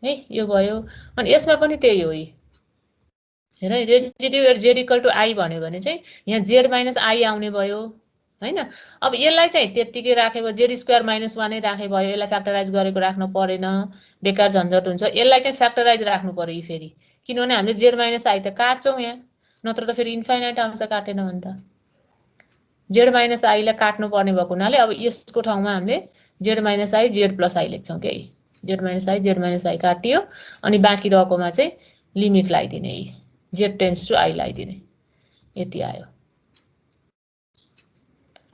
है। यो भयो। अनि यसमा पनि त्यही हो। हेर, रेजिड्यु z इक्वल टु आई भन्यो भने चाहिँ यहाँ z माइनस आई आउने भयो हैन। अब यसलाई चाहिँ त्यतिकै राखे भयो, z स्क्वायर माइनस 1 नै राखे भयो, यसलाई फ्याक्टराइज गरेको राख्नु परेन, बेकार झन्झट हुन्छ। यसलाई चाहिँ फ्याक्टराइज राख्नु पर्यो फेरि, किनभने हामीले z माइनस आई त काट्छौँ यहाँ, नत्र त फेरि इन्फाइनाइट आउँछ काटेन भने त। z माइनस आईलाई काट्नु पर्ने भएको हुनाले अब यसको ठाउँमा हामीले z minus I z plus I लेख्छौँ के। z माइनस आई काटियो, अनि बाँकी रहेकोमा चाहिँ लिमिट लगाइदिने, z टेन्ड्स टु आई लगाइदिने, यति आयो।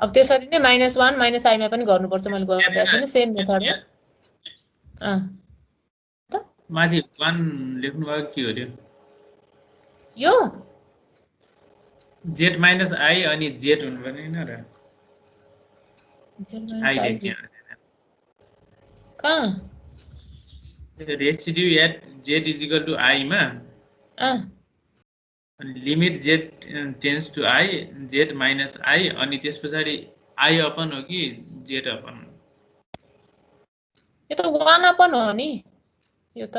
अब त्यसरी नै -1 माइनस आईमा पनि गर्नुपर्छ, मैले गरेको छैन, सेम मेथड हो। माथि 1 लेख्नु भएको के हो त्यो? यो z माइनस आई अनि z हुनु पर्दैन र? आई लेख्ने कहाँ residue at z is equal to i मा limit z tends to i z minus i, अनि त्यस पछाडि आई अपन हो कि z अपन? यो त 1 अपन हो नि। यो त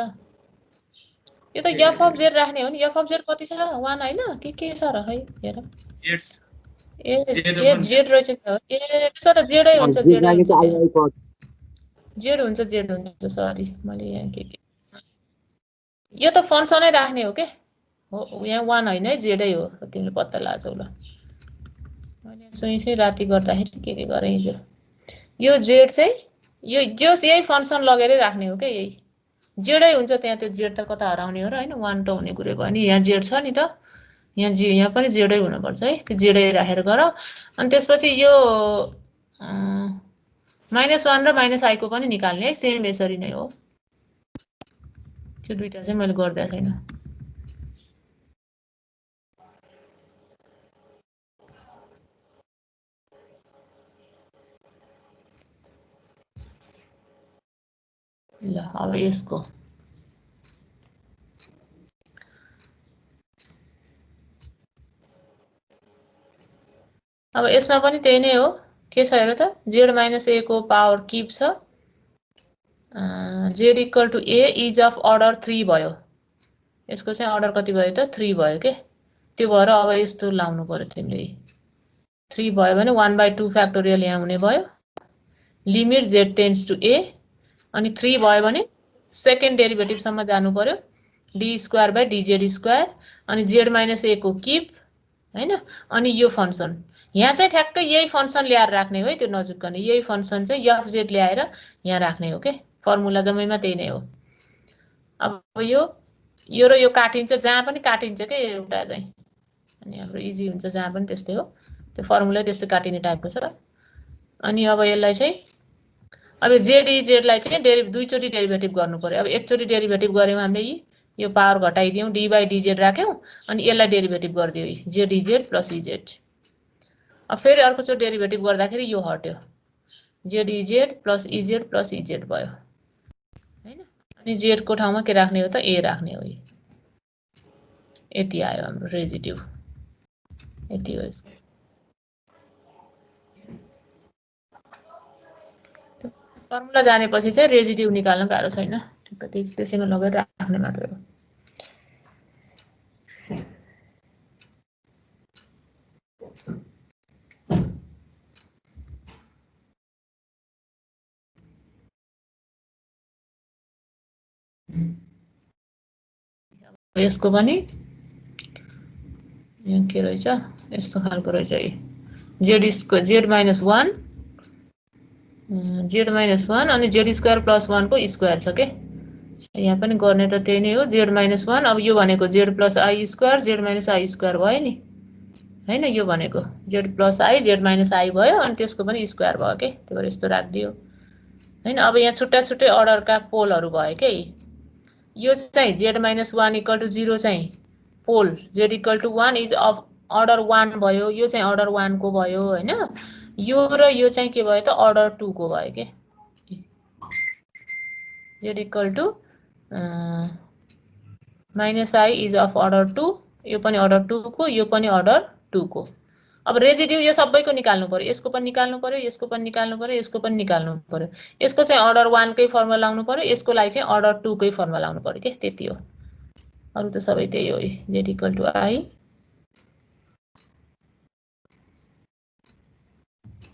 f अफ z राख्ने हो नि। f अफ z कति छ? 1 हैन के छ र? है हेर, ए z रहेछ क्या। ए त्यसमा त z हुन्छ, z हुन्छ। सरी, मैले यहाँ के यो त फंक्सनै राख्ने हो के हो, यहाँ 1 हैन है, z हो। तिमीले पत्ता लाग्छौ ल, मैले सोही राति गर्दाखेरि के गरे हिजो। यो z चाहिँ यो जोस यही फंक्सन लगेरै राख्ने हो के, यही z हुन्छ। त्यहाँ त्यो z त कता हराउने हो र हैन, 1 त हुने कुरै भयो नि। यहाँ z छ नि त, यहाँ पनि z हुनुपर्छ है, त्यो z राखेर गर। अनि त्यसपछि यो -1 र माइनस आई को पनि निकाल्ने है, सेम यसरी नै हो। त्यो दुईटा चाहिँ मैले गर्दै छैन। ल अब यसको अब यसमा पनि त्यही नै हो। के छ हेर त, z माइनस ए को पावर किप छ, z equal to A is of order 3 भयो। यसको चाहिँ अर्डर कति भयो त? 3 भयो के। त्यो भएर अब यस्तो लाउनु पर्यो तिमीले। 3 भयो भने 1/2 फ्याक्टोरियल यहाँ हुने भयो, limit z tends to a, अनि 3 भयो भने सेकेन्ड डेरिभेटिभ सम्म जानु पर्यो, d square by dz square, अनि z माइनस ए को किप हैन। अनि यो फंक्सन यहाँ चाहिँ ठ्याक्कै यही फंक्सन ल्याएर राख्ने हो है, त्यो नजुक्कने। यही फंक्सन चाहिँ f z ल्याएर यहाँ राख्ने हो के, फर्मुला जम्मैमा त्यही नै हो। अब यो र यो काटिन्छ, जहाँ पनि काटिन्छ के एउटा चाहिँ, अनि हाम्रो इजी हुन्छ जहाँ पनि त्यस्तै हो। त्यो फर्मुला त्यस्तो काटिने टाइपको छ। अनि अब यसलाई चाहिँ अब z लाई चाहिँ दुईचोटि डेरिभेटिभ गर्नु पर्यो। अब एकचोटि डेरिभेटिभ गर्यौँ हामीले, यो पावर घटाइदियौँ, डी बाई dz राख्यौँ, अनि यसलाई डेरिभेटिभ गरिदियो, z dz प्लस ez। अब फेरि अर्कोचोटि डेरिभेटिभ गर्दाखेरि यो हट्यो, z dz प्लस ez भयो हैन। अनि z को ठाउँमा के राख्ने हो त? a राख्ने हो। यति आयो हाम्रो रेजिड्यु, यति हो। फर्मुला जानेपछि चाहिँ रेजिड्यु निकाल्न गाह्रो छैन, त्यसैमा लगेर राख्ने मात्रै हो। यसको पनि यहाँ के रहेछ, यस्तो खालको रहेछ। z माइनस 1 जेड माइनस 1 अनि जेड स्क्वायर प्लस 1 को स्क्वायर छ के यहाँ पनि गर्ने त त्यही नै हो जेड माइनस 1 अब यो भनेको Z plus I square Z minus I square भयो नि हैन यो भनेको Z plus I Z minus I भयो अनि त्यसको पनि स्क्वायर भयो के त्यही भएर यस्तो राखिदियो हैन अब यहाँ छुट्टा छुट्टै अर्डरका पोलहरू भयो के यो चाहिँ जेड माइनस 1 इक्वल टु 0 चाहिँ pole z equal to 1 is of order 1 भयो यो चाहिँ अर्डर 1 को भयो हैन यो र यो चाहिँ के भयो त अर्डर 2 को भयो के z equal to minus i is of order 2 यो पनि अर्डर 2 को यो पनि अर्डर 2 को अब रेजिड्यू यो सबैको निकाल्नु पर्यो यसको पनि निकाल्नु पर्यो यसको पनि निकाल्नु पर्यो यसको पनि निकाल्नु पर्यो यसको चाहिँ अर्डर 1 कै फर्मुला लाउनु पर्यो यसको लागि चाहिँ अर्डर 2 कै फर्मुला लाउनु पर्यो के त्यति हो अरु त सबै त्यही हो जेड इक्वल टु आई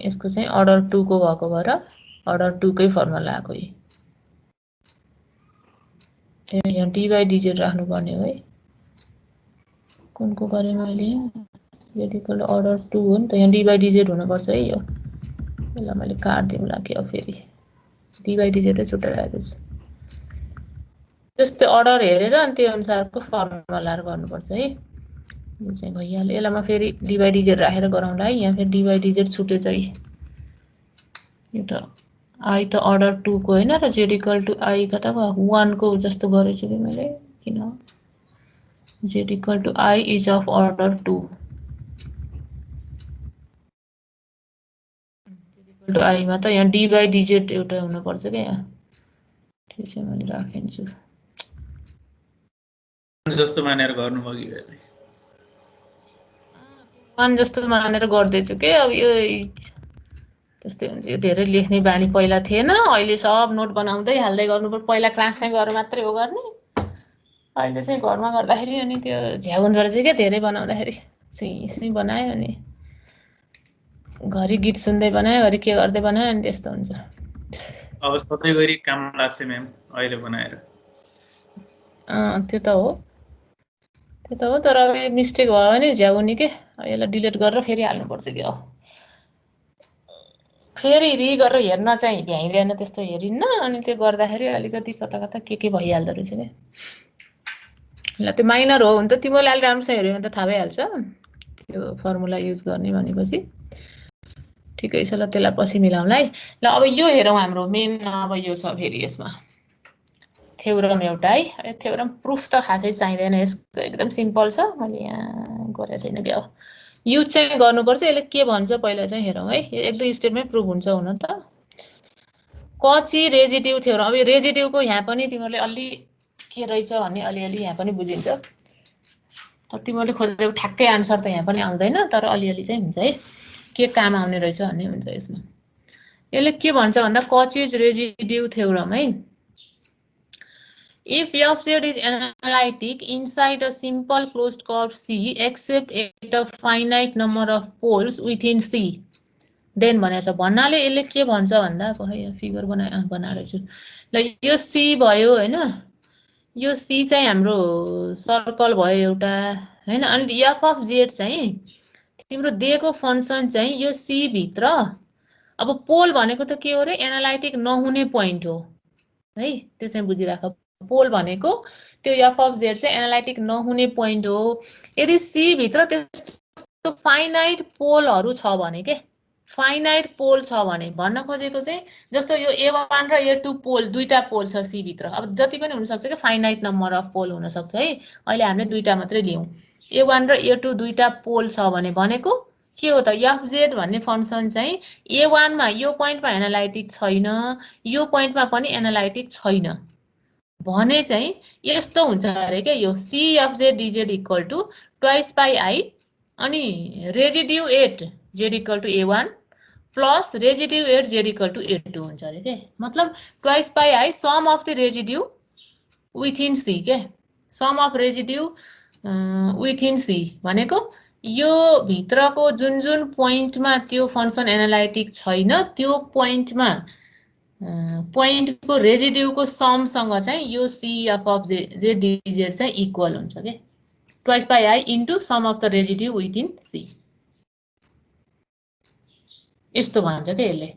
यसको चाहिँ अर्डर 2 को भएको भएर अर्डर 2 कै फर्मुला आएको यहाँ डी बाई डिजेड राख्नु पर्ने हो है कुनको गरे मैले जेड इक्वल टु अर्डर 2 हो नि त यहाँ डी बाई डिजेड हुनुपर्छ है यो ल मैले काट्दिउँला के हो फेरि डी बाई डिजेड छुट्टै राखेको छु जस्तै अर्डर हेरेर अनि त्यो अनुसारको फर्मुलाहरु गर्नुपर्छ है यो चाहिँ भइहाल्यो यसलाई म फेरि डी बाई डिजेड राखेर गराउँला है यहाँ फेरि डी बाई डिजेड छुटे चाहिँ यो त आई त अर्डर 2 को हैन र जेड इक्वल टु आई कताको 1 को जस्तो गरेछु कि मैले किन z equal to i is of order 2 z equal to i मा त यहाँ डी बाई डिजेड एउटा हुनुपर्छ के यहाँ त्यो चाहिँ मैले राखिन्छु जस्तो मानेर गर्नुभयो कि मान जस्तो मानेर गर्दैछु के अब यो त्यस्तै हुन्छ यो धेरै लेख्ने बानी पहिला थिएन अहिले सब नोट बनाउँदै हाल्दै गर्नुपर्छ पहिला क्लासमै गएर मात्रै हो गर्ने अहिले चाहिँ घरमा गर्दाखेरि अनि त्यो झ्याउन रहेछ के धेरै बनाउँदाखेरि सिसी बनायो अनि घरि गीत सुन्दै बनायो घरि के गर्दै बनायो अनि त्यस्तो हुन्छ अब सधैँ गरी काम लाग्छ म्याम अहिले बनाएर त्यो त हो तर अब मिस्टेक भयो भने झ्याउनी के यसलाई डिलिट गरेर फेरि हाल्नुपर्छ कि अब फेरि रि गरेर हेर्न चाहिँ भ्याइँदैन त्यस्तो हेरिन्न अनि त्यो गर्दाखेरि अलिकति कता कता के भइहाल्दो रहेछ क्या ल त्यो माइनर हो भने त तिमीले अलि राम्रोसँग हेऱ्यो भने त थाहा भइहाल्छ त्यो फर्मुला युज गर्ने भनेपछि ठिकै छ ल त्यसलाई पछि मिलाउँला है ल अब यो हेरौँ हाम्रो मेन अब यो छ फेरि यसमा थ्योरम एउटा है थ्योरम प्रुफ त खासै चाहिँदैन यसको एकदम सिम्पल छ मैले यहाँ गरेको छैन के अब युज चाहिँ गर्नुपर्छ यसले के भन्छ पहिला चाहिँ हेरौँ है एक दुई स्टेपमै प्रुफ हुन्छ हुन त कची रेजिड्यू थ्योरम अब यो रेजिड्यूको यहाँ पनि तिमीहरूले अलि के रहेछ भन्ने अलिअलि यहाँ पनि बुझिन्छ तिमीहरूले खोजेको ठ्याक्कै आन्सर त यहाँ पनि आउँदैन तर अलिअलि चाहिँ हुन्छ है के काम आउने रहेछ भन्ने हुन्छ यसमा यसले के भन्छ भन्दा कचीज रेजिड्यू थ्योरम है If f z is analytic inside a simple closed curve C except at a finite number of poles within C, then भनेछ भन्नाले यसले के भन्छ भन्दा भयो फिगर बनाएर छु ल यो C भयो हैन यो C चाहिँ हाम्रो सर्कल भयो एउटा हैन अनि f of z चाहिँ तिम्रो दिएको फंक्सन चाहिँ यो C भित्र अब पोल भनेको त के हो रे एनालाइटिक नहुने पोइन्ट हो है त्यो चाहिँ बुझिराख पोल भनेको त्यो f of z चाहिँ एनालाइटिक नहुने पोइन्ट हो यदि C भित्र त्यस्तो फाइनाइट पोलहरु छ भने के फाइनाइट पोल छ भने भन्न खोजेको चाहिँ जस्तो यो a1 र a2 पोल दुईटा पोल छ C भित्र अब जति पनि हुन सक्छ के फाइनाइट नम्बर अफ पोल हुन सक्छ है अहिले हामीले दुईटा मात्रै लियौं a1 र a2 दुईटा पोल छ भने भनेको के हो त fz भन्ने फंक्सन चाहिँ a1 मा यो पोइन्टमा एनालाइटिक छैन यो पोइन्टमा पनि एनालाइटिक छैन भने चाहिँ यस्तो हुन्छ अरे के यो c of z dz equal to twice pi I अनि residue at z equal to a1 plus residue at z equal to a2 हुन्छ अरे के मतलब twice pi I sum of the residue within c के sum of residue within c भनेको यो भित्रको जुन जुन पोइन्टमा त्यो फंक्सन एनालाइटिक छैन त्यो पोइन्टमा पोइन्टको रेजिड्यूको समसँग चाहिँ यो c of z dz चाहिँ इक्वल हुन्छ के twice pi I into sum of the residue within c यस्तो भन्छ के यसले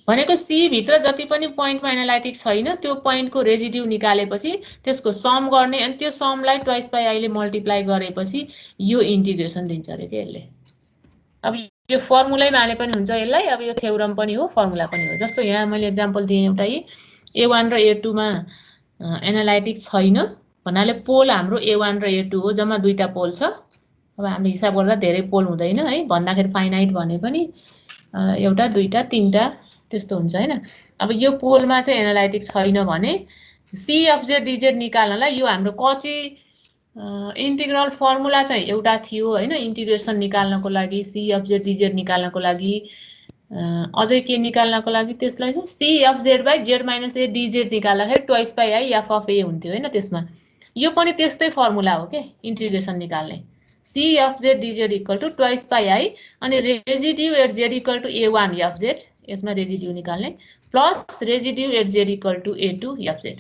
भनेको सी भित्र जति पनि पोइन्टमा एनालाइटिक छैन त्यो पोइन्टको रेजिड्यू निकालेपछि त्यसको सम गर्ने अनि त्यो समलाई ट्वाइस बाई आईले मल्टिप्लाई गरेपछि यो इन्टिग्रेसन दिन्छ अरे के यसले। अब यो फर्मुलै माने पनि हुन्छ यसलाई, अब यो थ्योरम पनि हो फर्मुला पनि हो। जस्तो यहाँ मैले एक्जाम्पल दिएँ एउटा A1 र A2 मा एनालाइटिक छैन भन्नाले पोल हाम्रो A1 र A2 हो, जम्मा दुईटा पोल छ। अब हामीले हिसाब गर्दा धेरै पोल हुँदैन है, भन्दाखेरि फाइनाइट भने पनि एउटा दुईटा तीनटा त्यस्तो हुन्छ हैन। अब यो पोलमा चाहिँ एनालाइटिक छैन भने सी अफ जेड डिजेड निकाल्नलाई यो हाम्रो कची इन्टिग्रल फर्मुला चाहिँ एउटा थियो हैन। इन्टिग्रेसन निकाल्नको लागि सी अफ जेड डिजेड निकाल्नको लागि अझै के निकाल्नको लागि त्यसलाई चाहिँ C of z by z minus a dz निकाल्दाखेरि twice by i f of a हुन्थ्यो हैन। त्यसमा यो पनि त्यस्तै फर्मुला हो के इन्टिग्रेसन निकाल्ने। C of z dz equal to twice by i अनि residue at z equal to A1 f z, यसमा रेजिड्यू निकाल्ने plus residue at z equal to A2 f z.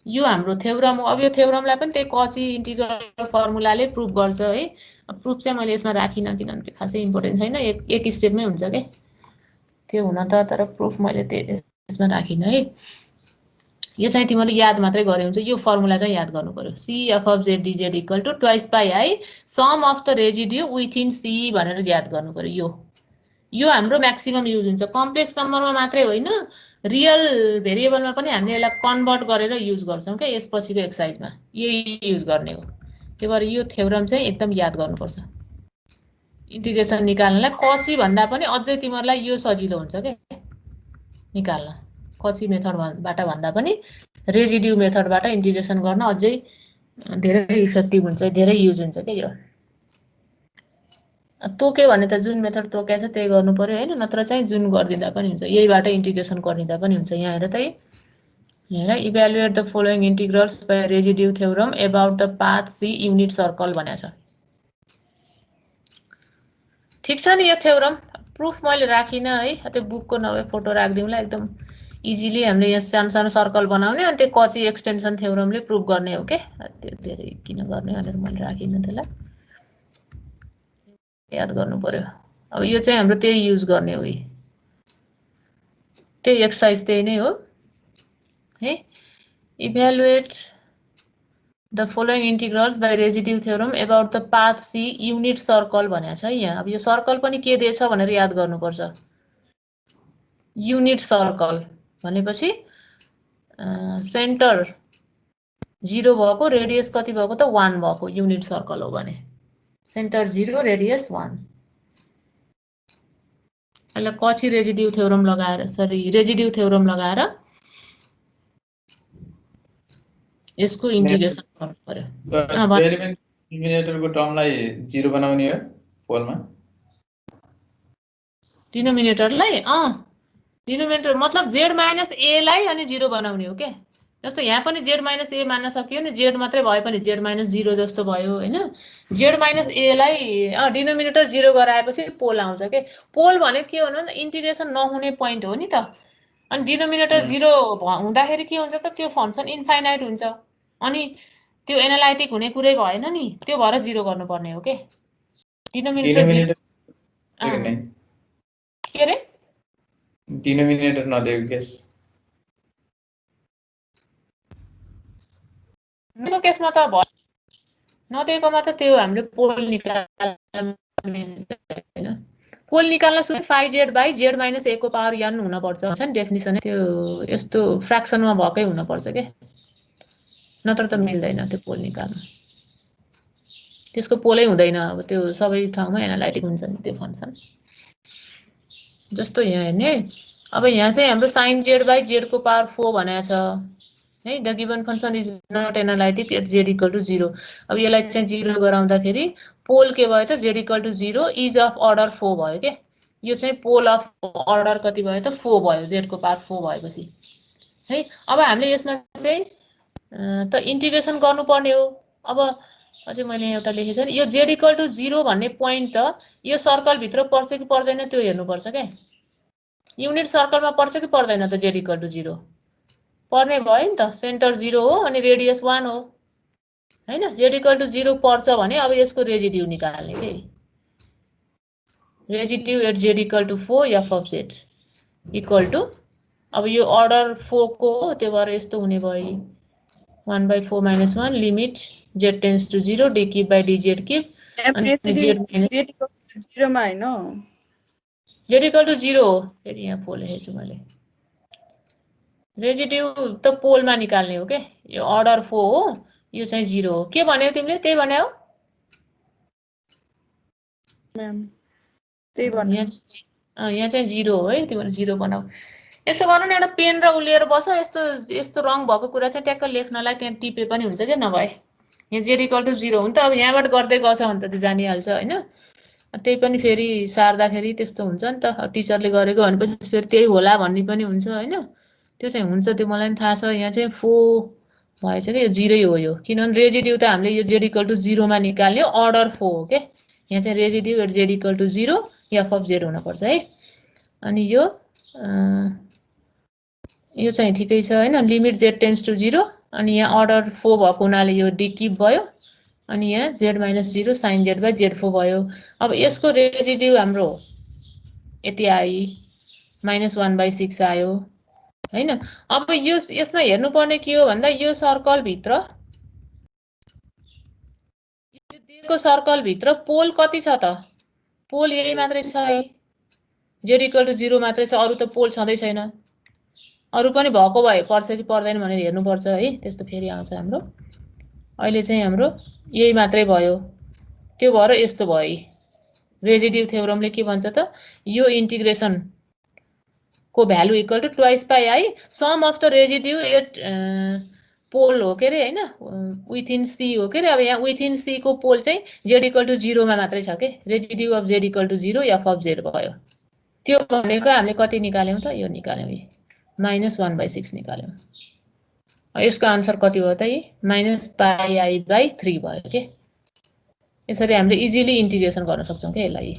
यो हाम्रो थ्योरम हो। अब यो थ्योरमलाई पनि त्यही कची इन्टिग्रल फर्मुलाले प्रुफ गर्छ है। प्रुफ चाहिँ मैले यसमा राखिनँ किनभने त्यो खासै इम्पोर्टेन्ट छैन, एक स्टेपमै हुन्छ के त्यो हुन त, तर प्रुफ मैले त्यसमा राखिनँ है। यो चाहिँ तिमीले याद मात्रै गरे हुन्छ, यो फर्मुला चाहिँ याद गर्नु पर्यो। C f of z dz equal to twice by i sum of the residue within c भनेर याद गर्नु पर्यो। यो हाम्रो म्याक्सिमम युज हुन्छ, कम्प्लेक्स नम्बरमा मात्रै होइन रियल भेरिएबलमा पनि हामीले यसलाई कन्भर्ट गरेर युज गर्छौँ क्या यसपछिको एक्सर्साइजमा यही युज गर्ने हो। त्यही भएर यो थ्योरम चाहिँ एकदम याद गर्नुपर्छ। इन्टिग्रेसन निकाल्नलाई कची भन्दा पनि अझै तिमीहरूलाई यो सजिलो हुन्छ क्या निकाल्न। कची मेथडबाट भन्दा पनि रेजिड्यू मेथडबाट इन्टिग्रेसन गर्न अझै धेरै इफेक्टिभ हुन्छ, धेरै युज हुन्छ क्या यो। तोक्यो भने त जुन मेथड तोकेछ त्यही गर्नु पर्यो हैन, नत्र चाहिँ जुन गरिदिँदा पनि हुन्छ, यहीबाट इन्टिग्रेसन गरिदिँदा पनि हुन्छ। यहाँ हेर त हेर evaluate the following integrals by residue theorem about the path C unit circle भनेको छ। ठिक छ नि यो थ्योरम प्रुफ मैले राखिनँ है, त्यो बुकको नभए फोटो राखिदिउँला एकदम इजिली हामीले यहाँ सानो सानो सर्कल बनाउने अनि त्यो कची एक्सटेन्सन थ्योरमले प्रुफ गर्ने हो के। त्यो धेरै किन गर्ने भनेर मैले राखिनँ त्यसलाई, याद गर्नु पर्यो। अब यो चाहिँ हाम्रो त्यही युज गर्ने हो, त्यही एक्सर्साइज त्यही नै हो है। Evaluate the following integrals by residue theorem about the path C unit circle भनेको छ है यहाँ। अब यो सर्कल पनि के दिएछ भनेर याद गर्नुपर्छ। युनिट सर्कल भनेपछि सेन्टर 0 भएको रेडियस कति भएको त 1 भएको युनिट सर्कल हो भने सेन्टर 0 रेडियस 1। यसलाई कची रेजिड्यू थ्योरम लगाएर रेजिड्यू थ्योरम लगाएर यसको इन्टिग्रेसन गर्नु पर्यो। डिनोमिनेटरको टर्मलाई 0 बनाउने हो पोलमा। डिनोमिनेटरलाई डिनोमिनेटर मतलब जेड माइनस ए लाई अनि 0 बनाउने हो के। जस्तो यहाँ पनि जेड माइनस ए मान्न सकियो नि, जेड मात्रै भए पनि जेड माइनस 0 जस्तो भयो हैन। जेड माइनस ए लाई डिनोमिनेटर 0 गराएपछि पोल आउँछ के। पोल भने के हो भने इन्टिग्रेसन नहुने पोइन्ट हो नि त। अनि डिनोमिनेटर 0 हुँदाखेरि के हुन्छ त त्यो फंक्सन इन्फाइनाइट हुन्छ अनि त्यो एनालाइटिक हुने कुरै भएन नि, त्यो भएर 0 गर्नुपर्ने हो के। डिनोमिनेटर 0 के रे डिनोमिनेटर नदिएको केस नदिएको केसमा त नदिएकोमा त त्यो हामीले पोल निकाल्न पोल निकाल्न सुरु फाइ जेड बाई जेड माइनस ए को पावर n हुनुपर्छ भन्छ नि डेफिनिसन। त्यो यस्तो फ्र्याक्सनमा भएकै हुनुपर्छ के, नत्र त मिल्दैन त्यो पोल निकाल्न। त्यसको पोलै हुँदैन, अब त्यो सबै ठाउँमा एनालाइटिक हुन्छ नि त्यो फंक्सन। जस्तो यहाँ हेर्ने, अब यहाँ चाहिँ हाम्रो साइन जेड बाई जेड को पावर 4 भनेको छ है। The given function is not analytic at z equal to 0। अब यसलाई चाहिँ 0 गराउँदाखेरि पोल के भयो त z equal to 0 is of order 4 भयो के। यो चाहिँ पोल अफ अर्डर कति भयो त 4 भयो, जेड को पावर 4 भएपछि है। अब हामीले यसमा चाहिँ त इन्टिग्रेसन गर्नुपर्ने हो। अब अझै मैले एउटा लेखेको छु नि, यो जेड इक्वल टु 0 भन्ने पोइन्ट त यो सर्कल भित्र पर्छ कि पर्दैन त्यो हेर्नुपर्छ के। युनिट सर्कलमा पर्छ कि पर्दैन त जेड इक्वल टु 0 पर्ने भयो नि त। सेन्टर 0 हो अनि रेडियस 1 हो हैन। जेड इक्वल टु 0 पर्छ भने अब यसको रेजिड्यू निकाल्ने के। Residue at z equal to 4 f of z equal to अब यो अर्डर 4 को हो त्यो भएर यस्तो हुने भयो 1/4 - 1 limit z tends to 0 d cube by dz cube अनि z माइनस 0 मा हैन z इक्वल टु 0 हो फेरि यहाँ 4 लेखेछु मैले रेजिड्यू त पोलमा निकाल्ने हो के यो अर्डर 4 हो यो चाहिँ 0 हो के भन्यौ तिमीले त्यही भन्यौ म्याम त्यही भन्नु यहाँ चाहिँ 0 हो है तिमीले 0 बनाऊ यसो गर्नु नि एउटा पेन र उलिएर बस यस्तो यस्तो रङ भएको कुरा चाहिँ ट्याक्क लेख्नलाई त्यहाँ टिपे पनि हुन्छ के नभए यहाँ z इक्वल टु 0 हुन्छ अब यहाँबाट गर्दै गछ भने त त्यो जानिहाल्छ हैन त्यही पनि फेरि सार्दाखेरि त्यस्तो हुन्छ नि त टिचरले गरेको भनेपछि फेरि त्यही होला भन्ने पनि हुन्छ हैन त्यो चाहिँ हुन्छ त्यो मलाई पनि थाहा छ यहाँ चाहिँ 4 भएछ कि यो 0 हो यो किनभने रेजिड्यू त हामीले यो z इक्वल टु 0 मा निकाल्ने अर्डर 4 हो के यहाँ चाहिँ residue at z equal to 0 f of z हुनुपर्छ है अनि यो चाहिँ ठिकै छ हैन लिमिट z टेन्स टु 0 अनि यहाँ अर्डर 4 भएको हुनाले यो d क्यूब भयो अनि यहाँ z minus 0 sin z by z4 भयो अब यसको रेजिड्यू हाम्रो यति आई -1/6 आयो हैन अब यो यसमा हेर्नुपर्ने के हो भन्दा यो सर्कल भित्र यो दिएको सर्कल भित्र पोल कति छ त पोल यही मात्रै छ है z इक्वल टु 0 मात्रै छ अरु त पोल छँदै छैन अरु पनि भएको भए पर्छ कि पर्दैन भनेर हेर्नुपर्छ है त्यस्तो फेरि आउँछ हाम्रो अहिले चाहिँ हाम्रो यही मात्रै भयो त्यो भएर यस्तो भयो रेजिड्यू थ्योरमले के भन्छ त यो इन्टिग्रेसन को value equal to twice pi i sum of the residue at pole हो के रे हैन विथिन सी हो के रे अब यहाँ विथिन सी को पोल चाहिँ z इक्वल टु 0 मा मात्रै छ के residue of z equal to 0 f of z भयो त्यो भनेको हामीले कति निकाल्यौं त यो निकाल्यौं यी -1/6 निकाल्यौं यसको आन्सर कति हो त यी -πi/3 भयो के यसरी हामीले इजिली इन्टिग्रेसन गर्न सक्छौं के यसलाई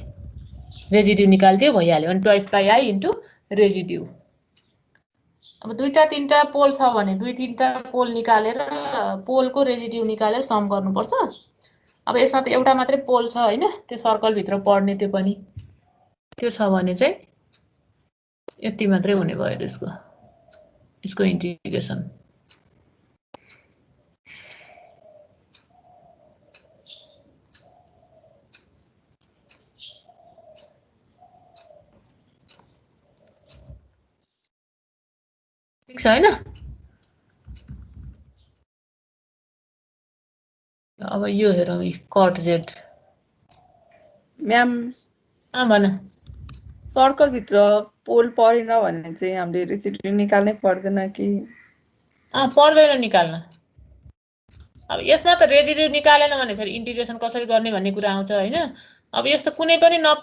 रेजिड्यू निकाल्दियो भइहाल्यो अनि twice pi I into residue अब दुईटा तीनटा पोल छ भने दुई तीनटा पोल निकालेर पोलको रेजिड्यू निकालेर सम गर्नुपर्छ अब यसमा त एउटा मात्रै पोल छ हैन त्यो सर्कल भित्र पर्ने त्यो पनि त्यो छ भने चाहिँ यति मात्रै हुने भयो यसको इन्टिग्रेसन ठीक छ हैन अब यो हेरौँ कट जेड म्याम भन सर्कल भित्र पोल परेन भने चाहिँ हामीले रेजिड्यू निकाल्नै पर्दैन कि पर्दैन निकाल्न अब यसमा त रेजिड्यू निकालेन भने फेरि इन्टिग्रेसन कसरी गर्ने भन्ने कुरा आउँछ हैन अब यस्तो कुनै पनि न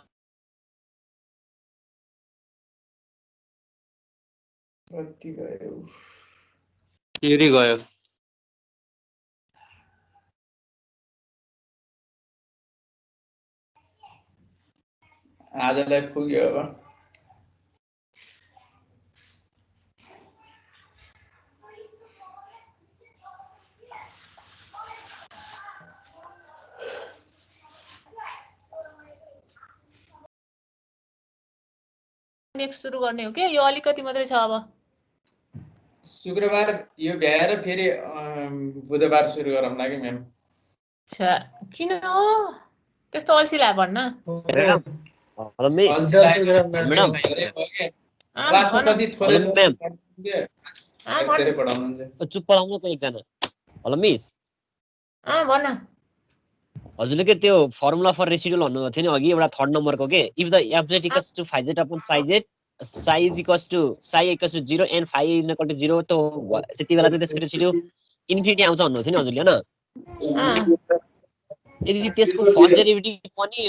कति गयो फेरि गयो आजलाई पुग्यो अब नेक्स्ट सुरु गर्ने हो के यो अलिकति मात्रै छ अब शुक्रबार यो भ्याएर फेरि बुधबार सुरु गरौँला कि म्याम किन त्यस्तो अल्छी ला भन्न चुप पढाउनुको एकजना हेलो मिस भन्न हजुरले के त्यो फर्मुला फर रेसिडुअल भन्नुभएको थियो नि अघि एउटा थर्ड नम्बरको के if the f z equals to 5z upon psi z psi is equals to 0 and phi is equal to 0 त त्यति बेला चाहिँ त्यसको रेसिडुअल इन्फिनिटी आउँछ भन्नुभएको थियो नि हजुरले हैन यदि त्यसको फर्स्ट डेरिभेटिभ पनि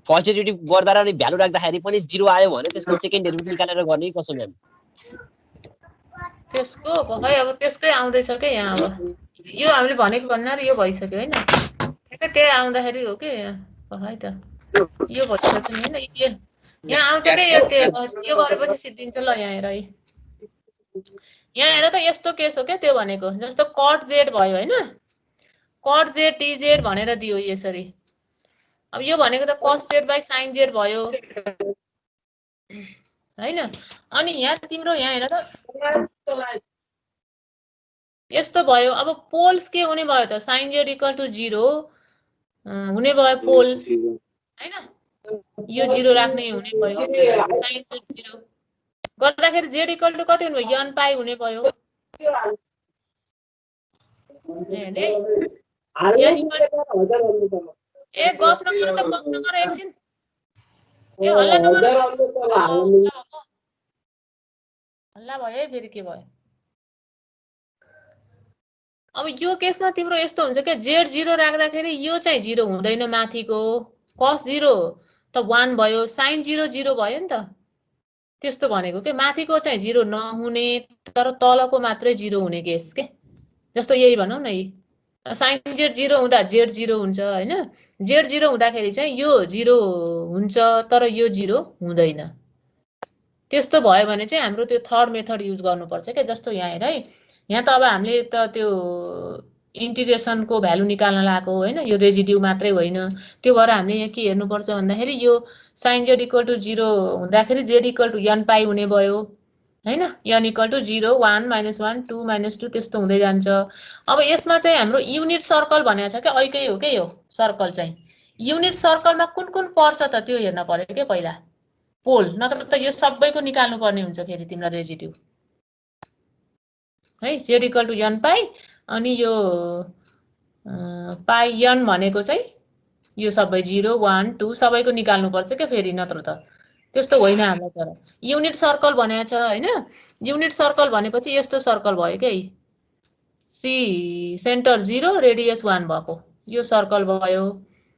फर्स्ट डेरिभेटिभ गर्दा र भ्यालु राख्दाखेरि पनि 0 आयो भने त्यसको सेकेन्ड डेरिभेटिभ निकालेर गर्ने कसो म्याम त्यसको खै अब त्यसकै आउँदैछ के यहाँ अब यो हामीले भनेको भन्ना र यो भइसक्यो हैन त्यही आउँदाखेरि हो के खै त यो भइसक्यो नि हैन यहाँ आउँछ के यो गरेपछि सिद्धिन्छ ल यहाँ हेर है यहाँ हेर त यस्तो केस हो के त्यो भनेको जस्तो कट जेड भयो हैन कट जेड dz भनेर दियो यसरी अब यो भनेको त cos z by sin z भयो हैन। अनि यहाँ तिम्रो यहाँ हेर त यस्तो भयो। अब पोल्स के हुने भयो त sin z equal to 0 हुने भयो पोल हैन। यो 0 राख्ने हुने भयो sin z 0 गर्दाखेरि z equal to कति हुने भयो n पाई हुने भयो। ए गफ नगर त गफ नगर एकछिन। ए हल्ला नगर हल्ला भयो है फेरि के भयो। अब यो केसमा तिम्रो यस्तो हुन्छ के z0 राख्दाखेरि यो चाहिँ 0 हुँदैन माथिको cos 0 त 1 भयो sin 0 0 भयो नि त। त्यस्तो भनेको के माथिको चाहिँ 0 नहुने तर तलको मात्रै 0 हुने केस के। जस्तो यही भनौँ न यी sin z 0 हुँदा z 0 हुन्छ हैन। z 0 हुँदाखेरि चाहिँ यो 0 हुन्छ तर यो 0 हुँदैन। त्यस्तो भयो भने चाहिँ हाम्रो त्यो थर्ड मेथड युज गर्नुपर्छ के। जस्तो यहाँ हेर है यहाँ त अब हामीले त त्यो इन्टिग्रेसनको भ्यालु निकाल्न लागेको हैन। यो रेजिड्यू मात्रै होइन। त्यो भएर हामीले यहाँ के हेर्नुपर्छ भन्दाखेरि यो sin z equal to 0 हुँदाखेरि z equal to n पाई हुने भयो हैन। n equal to 0 1 -1 2 -2 त्यस्तो हुँदै जान्छ। अब यसमा चाहिँ हाम्रो युनिट सर्कल भनेको छ के ऐकै हो के यो सर्कल चाहिँ। युनिट सर्कलमा कुन पर्छ त त्यो हेर्न पर्यो के पहिला पोल, नत्र त यो सबैको निकाल्नु पर्ने हुन्छ फेरि तिम्रो रेजिड्यू है। z equal to n पाई अनि यो पाई n भनेको चाहिँ यो सबै 0 1 2 सबैको निकाल्नु पर्छ के फेरि, नत्र त त्यस्तो होइन हामीलाई। तर युनिट सर्कल भनेको छ हैन। युनिट सर्कल भनेपछि यस्तो सर्कल भयो के सी सेन्टर 0 रेडियस 1 भएको यो सर्कल भयो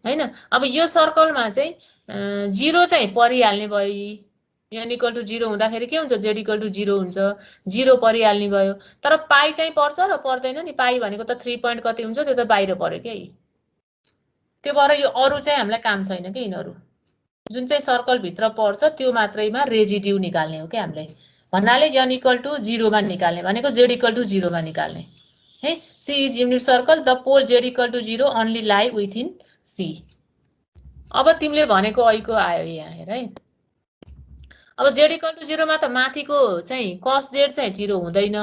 हैन। अब यो सर्कलमा चाहिँ 0 चाहिँ परिहाल्ने भयो। n equal to 0 हुँदाखेरि के हुन्छ z equal to 0 हुन्छ 0 परिहाल्ने भयो। तर पाई चाहिँ पर्छ र पर्दैन नि। पाई भनेको त 3 पोइन्ट कति हुन्छ त्यो त बाहिर पर्यो के। त्यो भएर यो अरु चाहिँ हामीलाई काम छैन के। यिनीहरू जुन चाहिँ सर्कल भित्र पर्छ त्यो मात्रैमा रेजिड्यू निकाल्ने हो के हामीले। भन्नाले n equal to 0 मा निकाल्ने भनेको z equal to 0 मा निकाल्ने है। C is unit circle the pole z equal to 0 only lie within C। अब तिमीले भनेको ऐको आयो यहाँ हेर है। अब z equal to 0 मा त माथिको चाहिँ cos z चाहिँ 0 हुँदैन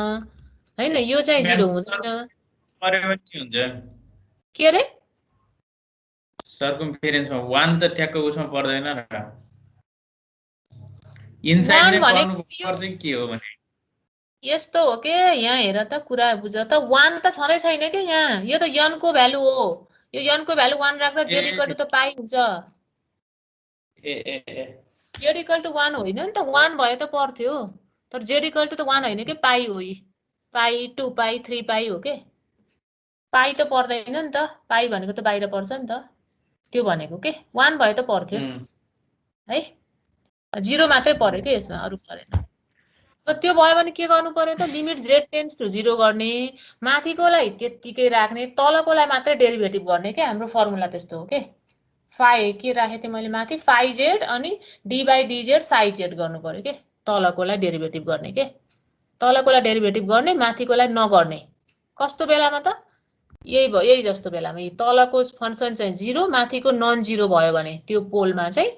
हैन। यो चाहिँ 0 हुँदैन। के रे सर्कमफेरेन्समा 1 त ठ्याक्क उसमा पर्दैन र। इनसाइड नै पर्नु पर्छ के हो भने यस्तो हो के। यहाँ हेर त कुरा बुझ त 1 त छँदै छैन के यहाँ। यो त n को भ्यालु हो। यो n को भ्यालु 1 राख्दा z equal to त पाई हुन्छ। z equal to 1 होइन नि त। 1 भए त पर्थ्यो तर z equal to त 1 होइन के पाई हो। पाई 2 पाई 3 पाई हो के। पाई त पर्दैन नि त। पाई भनेको त बाहिर पर्छ नि त। त्यो भनेको के 1 भए त पर्थ्यो है। 0 मात्रै पर्यो के यसमा अरु परेन। त्यो भयो भने के गर्नु पर्यो त लिमिट z टेन्ड्स टु 0 गर्ने माथिकोलाई त्यतिकै राख्ने तलकोलाई मात्रै डेरिभेटिभ गर्ने के। हाम्रो फर्मुला त्यस्तो हो के। फाइ के राखेको थिएँ मैले माथि फाइ z अनि d by dz psi z गर्नु पर्यो के। तलकोलाई डेरिभेटिभ गर्ने के। तलकोलाई डेरिभेटिभ गर्ने माथिकोलाई नगर्ने। कस्तो बेलामा त यही भयो। यही जस्तो बेलामा तलको फंक्सन चाहिँ 0 माथिको नन 0 भयो भने त्यो पोलमा चाहिँ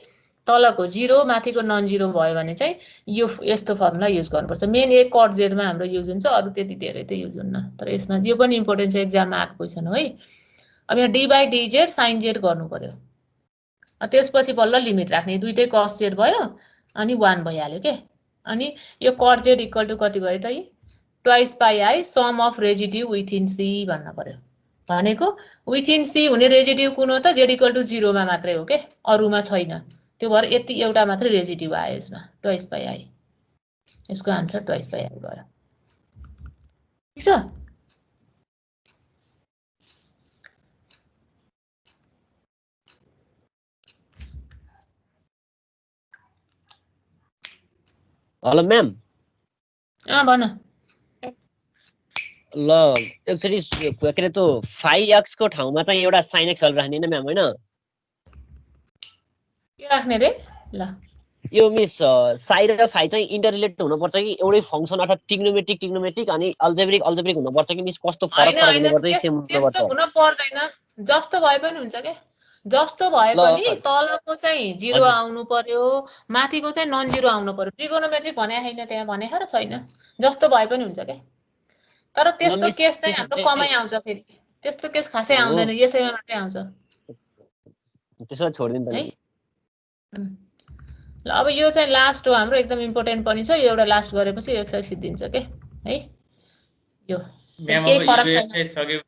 तलको 0 माथिको नन 0 भयो भने चाहिँ यो यस्तो फर्मुला युज गर्नुपर्छ। मेन एक कट z मा हाम्रो युज हुन्छ अरु त्यति धेरै त युज हुन्न। तर यसमा यो पनि इम्पोर्टेन्ट छ एक्जाममा आएको क्वेशन हो है। अब यहाँ d by dz sin z गर्नु पर्यो। त्यसपछि बल्ल लिमिट राख्ने दुईटै cos z भयो अनि 1 भइहाल्यो के। अनि यो cot z इक्वल टु कति भयो त twice pi i sum of residue within c भन्न पर्यो। भनेको विथिन c हुने रेजिड्यू कुन हो त z इक्वल टु 0 मा मात्रै हो के अरुमा छैन। त्यो भएर यति एउटा मात्रै रेजिड्यू आयो यसमा ट्वाइस पाई आई। यसको आन्सर ट्वाइस पाई आई भयो। ठीक छ। Hello ma'am. भन। ल एक्चुअली के अरे त्यो फाइ एक्स को ठाउँमा चाहिँ एउटा साइन एक्स राख्ने न म्याम होइन। के राख्ने रे ल यो मिस साइ र फाइ चाहिँ इन्टररिलेट हुनुपर्छ कि एउटै फंक्सन अर्थात ट्रिग्नोमेट्रिक अनि अल्जेब्रिक हुनुपर्छ कि मिस कस्तो फरक हुनुपर्छ सेम हुनुपर्छ। त्यस्तो हुन पर्दैन। जस्तो भए पनि हुन्छ के। जस्तो भए ल, पनि तलको चाहिँ 0 हजुर। आउनु पर्यो, माथिको चाहिँ नन 0 आउनु पर्यो। ट्रिगोनोमेट्री भने छैन त्यहाँ, भने र छैन, जस्तो भए पनि हुन्छ के। तर त्यस्तो मिस, केस चाहिँ त्यसो हाम्रो भए कमै आउँछ फेरि, त्यस्तो केस खासै हो। आउँदैन, यसैमा मात्रै आउँछ त्यसो भए छोडिदिनु है। त। ल अब यो चाहिँ लास्ट हो हाम्रो, एकदम इम्पोर्टेन्ट पनि छ, यो एउटा लास्ट गरेपछि एक्सर्साइज सिद्धिन्छ के है। यो म्याम केही अब फरक यो छैन। एक्सर्साइज सक्यो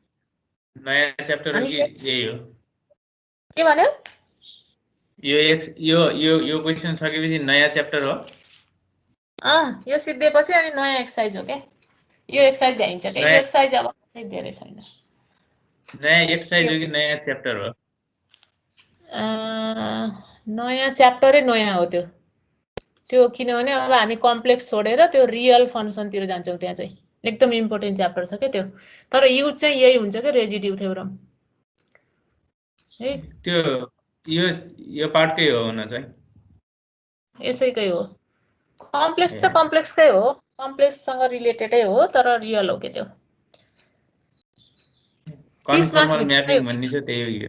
नयाँ च्याप्टर हो अनि कि यही हो? के भन्यो? यो क्वेसन सकेपछि नयाँ च्याप्टर हो? यो सिद्धिएपछि अनि नयाँ एक्सर्साइज हो के। यो एक्सर्साइज भ्याइन्छ के, यो नयाँ एक्सर्साइज अब कसै धेरै छैन। नयाँ एक्सर्साइज हो कि नयाँ च्याप्टर हो? नयाँ च्याप्टरै नयाँ हो त्यो किनभने अब हामी कम्प्लेक्स छोडेर त्यो रियल फङ्सनतिर जान्छौँ, त्यहाँ चाहिँ एकदम इम्पोर्टेन्ट च्याप्टर छ क्या त्यो। तर युज चाहिँ यही हुन्छ क्या, रेजिड्यू थ्योरम है। त्यो यो पार्टकै हो हुन चाहिँ, यसैकै हो। कम्प्लेक्स त कम्प्लेक्सकै हो, कम्प्लेक्ससँग रिलेटेडै हो, तर रियल हो के त्यो। 30 मार्क्स कन्फर्मल भित्रकै म्यापिङ हो। भन्ने छ त्यही हो कि?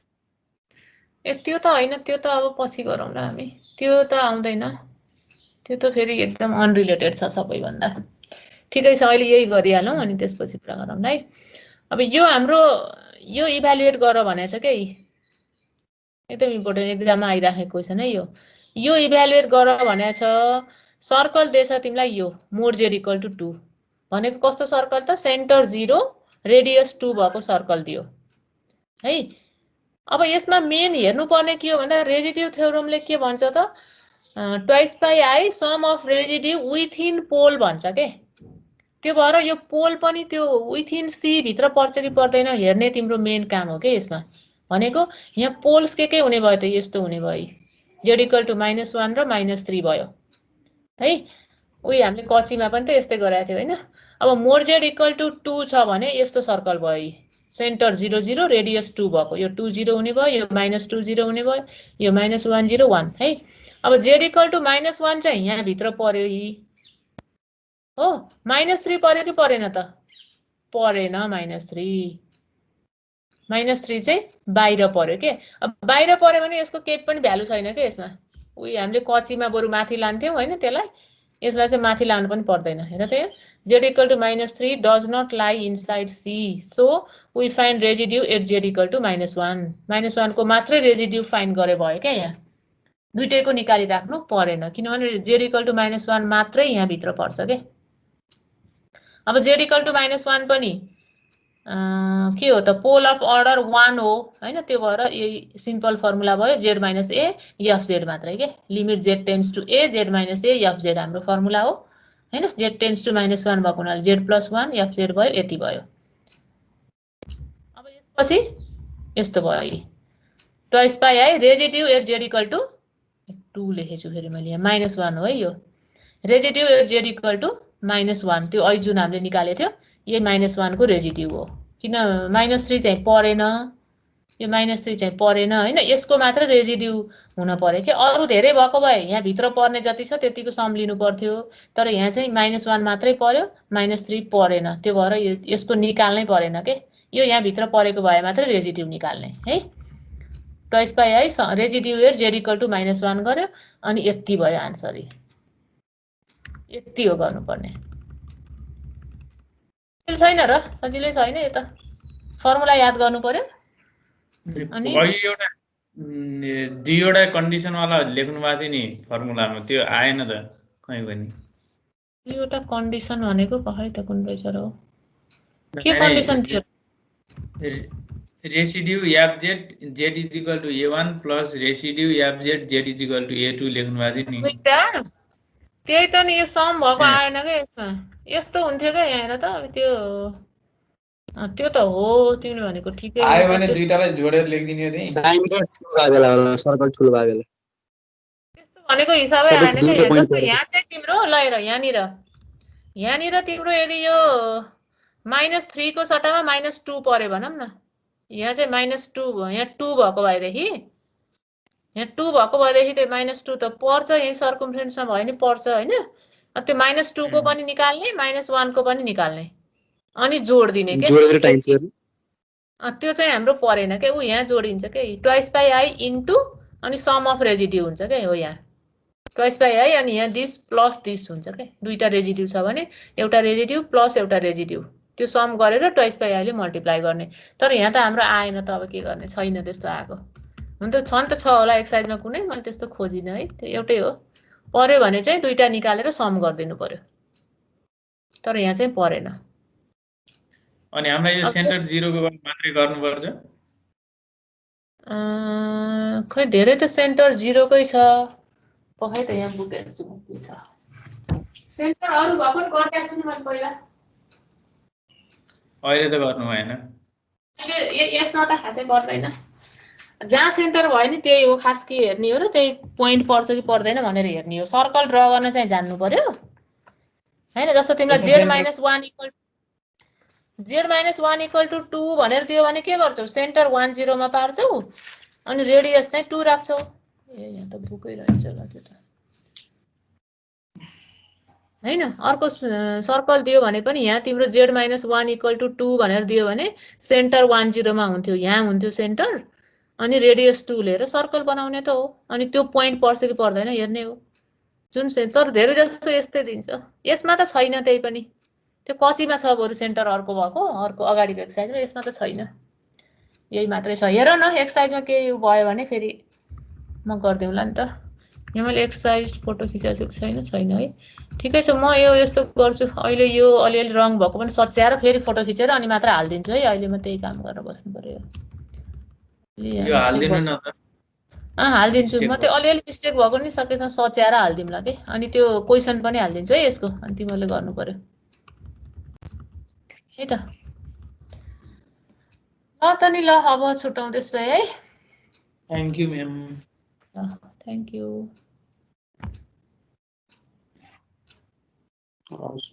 त्यो त होइन, त्यो त अब पछि गरौँला हामी, त्यो त आउँदैन, त्यो त फेरि एकदम अनरिलेटेड छ सबैभन्दा। ठिकै छ, अहिले यही गरिहालौँ अनि त्यसपछि कुरा गरौँ है। अब यो हाम्रो यो इभ्यालुएट गर भनेको छ क्या, एकदम इम्पोर्टेन्ट, एक्जाममा आइराखेको क्वेसन है यो इभ्यालुएट गर भनेको छ। सर्कल दिएछ तिमीलाई यो मोड जेड इक्वल टु 2 भनेको कस्तो सर्कल त? सेन्टर 0 रेडियस 2 भएको सर्कल दियो है। अब यसमा मेन हेर्नुपर्ने के हो भन्दा रेजिड्यू थ्योरमले के भन्छ त? Twice by i sum of residue within pole भन्छ के। त्यो भएर यो पोल पनि त्यो विथिन सी भित्र पर्छ कि पर्दैन हेर्ने तिम्रो मेन काम हो के यसमा। भनेको यहाँ पोल्स के हुने भयो त? यस्तो हुने भयो, जेड इक्वल टु -1 र -3 भयो है। उही हामीले कचीमा पनि त यस्तै गराएको थियो होइन। अब मोड जेड इक्वल टु 2 छ भने यस्तो सर्कल भयो, सेन्टर 0 0 रेडियस 2 भएको, यो 2 0 हुने भयो, यो -2 0 हुने भयो, यो -1 0 1 है। अब जेड इक्वल टु -1 चाहिँ यहाँभित्र पर्यो हो, -3 पर्यो कि परेन त? परेन, -3 चाहिँ बाहिर पर्यो के। अब बाहिर पर्यो भने यसको केही पनि भ्यालु छैन क्या यसमा। उही हामीले कचीमा बरु माथि लान्थ्यौँ होइन त्यसलाई, यसलाई चाहिँ माथि लानु पनि पर्दैन। हेर त यहाँ z equal to -3 does not lie inside c, so we find residue at z equal to -1। -1 को मात्रै रेजिड्यू फाइन्ड गरे भयो क्या। यहाँ दुइटैको निकालिराख्नु परेन, किनभने जेड इक्वल टु -1 मात्रै यहाँभित्र पर्छ के। अब जेड इक्वल टु -1 पनि के हो त? पोल अफ अर्डर 1 हो होइन। त्यो भएर यही सिम्पल फर्मुला भयो, z minus a f z मात्रै के। Limit z tends to a z minus a f z हाम्रो फर्मुला हो होइन। जेड टेन्स टु -1 भएको हुनाले जेड प्लस 1 एफ जेड भयो, यति भयो। अब यसपछि यस्तो भयो, twice by i residue at z equal to 2 लेखेछु फेरि मैले यहाँ, -1 हो है यो। Residue at z equal to -1, त्यो अहिले जुन हामीले निकालेको थियो यही -1 को रेजिड्यू हो। किन -3 चाहिँ परेन, यो -3 चाहिँ परेन होइन। यसको मात्र रेजिड्यू हुन पर्यो कि। अरू धेरै भएको भए यहाँभित्र पर्ने जति छ त्यतिको सम लिनु पर्थ्यो, तर यहाँ चाहिँ -1 मात्रै पर्यो, -3 परेन। त्यो भएर यसको निकाल्नै परेन के। यो यहाँभित्र परेको भए मात्रै रेजिड्यू निकाल्ने है। Twice by i residue at z equal to -1 गर्यो अनि यति भयो आन्सर। यति हो गर्नुपर्ने, छैन र? सजिलै छैन यो त, फर्मुला याद गर्नु पर्यो। अनि एउटा दुईवटा कन्डिसनवाला लेख्नु भएको थियो नि फर्मुलामा, त्यो आएन त कहीँ पनि। दुईवटा कन्डिसन भनेको खै त कुन रहेछ र? के कन्डिसन थियो? Residue f z z is equal to A1 plus residue f z z is equal to A2 लेख्नु भएको थियो नि। त्यही त नि, यो सम भएको आएन क्या यसमा। यस्तो हुन्थ्यो क्या यहाँ हेर त। त्यो त हो तिमीले भनेको ठिकै हो। आयो भने दुईटालाई जोडेर लेखिदिने त्यही। डायमिटर ठुलो भएको बेला होला, सर्कल ठुलो भएको बेला। त्यस्तो भनेको हिसाबै सबै आएन दुईटा क्या। पोइन्ट जस्तो परेको यहाँ चाहिँ तिम्रो ल हेर, यहाँनिर तिम्रो यदि यो -3 को सट्टामा -2 पर्यो भनौँ न, यहाँ चाहिँ -2 भयो, यहाँ 2 भएको भएदेखि, यहाँ 2 भएको भएदेखि त्यो -2 त पर्छ, यही सर्कमफ्रेन्समा भयो नि पर्छ होइन। त्यो -2 को पनि निकाल्ने, -1 को पनि निकाल्ने, अनि जोड दिने के। जोडेर टाइम्स गर्ने। त्यो चाहिँ हाम्रो परेन के ऊ यहाँ जोडिन्छ के ट्वाइस बाई आई इन्टु अनि सम अफ रेजिड्यू हुन्छ के हो यहाँ ट्वाइस बाई आई अनि यहाँ दिस प्लस दिस हुन्छ के दुईटा रेजिड्यू छ भने एउटा रेजिड्यू प्लस एउटा रेजिड्यू त्यो सम गरेर ट्वाइस बाई आईले मल्टिप्लाई गर्ने तर यहाँ त हाम्रो आएन त अब के गर्ने छैन त्यस्तो आएको हुन त छ नि त छ होला एक्सर्साइजमा कुनै मैले त्यस्तो खोजिनँ है त्यो एउटै हो पर्यो भने चाहिँ दुईटा निकालेर सम गरिदिनु पर्यो तर यहाँ चाहिँ परेन अनि हामीलाई यो सेन्टर 0 को बाद मात्रै गर्नुपर्छ खै धेरै त सेन्टर 0 कै छ पखै त यहाँ बुक हेर्छु के छ सेन्टर अरु भएको नि गर्दै छु नि मैले पहिला अहिले त गर्नु भएन अहिले यसमा त खासै पर्दैन जहाँ सेन्टर भयो नि त्यही हो खास के हेर्ने हो र त्यही पोइन्ट पर्छ कि पर्दैन भनेर हेर्ने हो सर्कल ड्रा गर्न चाहिँ जान्नु पर्यो हैन जस्तो तिमीलाई z - 1 equal z - 1 equal to 2 भनेर दियो भने के गर्छौ सेन्टर 1 0 मा पार्छौ अनि रेडियस चाहिँ 2 राख्छौ ए यहाँ त बुकै रहन्छ होला त्यो त हैन अर्को सर्कल दियो भने पनि यहाँ तिम्रो z - 1 इक्वल टु 2 भनेर दियो भने सेन्टर 1 0 मा हुन्थ्यो यहाँ हुन्थ्यो सेन्टर अनि रेडियस 2 लिएर सर्कल बनाउने त हो अनि त्यो पोइन्ट पर्छ कि पर्दैन हेर्ने हो जुन सेन्टर धेरै जस्तो यस्तै दिन्छ यसमा त छैन त्यही पनि त्यो कचीमा छ बरु सेन्टर अर्को भएको अर्को अगाडिको एक्सर्साइजमा यसमा त छैन यही मात्रै छ हेर न एक्सर्साइजमा के भयो भने फेरि म गर्दिउँला नि त यहाँ मैले एक्सर्साइज फोटो खिचेको छैन है ठिकै छ म यो यस्तो गर्छु अहिले यो अलिअलि रङ भएको पनि सच्याएर फेरि फोटो खिचेर अनि मात्र हाल्दिन्छु है अहिले म त्यही काम गरेर बस्नु पर्यो यो हाल्दिनु न त हाल्दिन्छु म त्यो अलिअलि मिस्टेक भएको नि सकेसम्म सच्याएर हाल्दिउँला के अनि त्यो क्वेसन पनि हाल्दिन्छु है यसको अनि तिमीले गर्नु पर्यो है त ल त नि ल अब छुटाउँ त्यसो भए है थ्यांक यू म्याम ल थ्यांक यू हवस्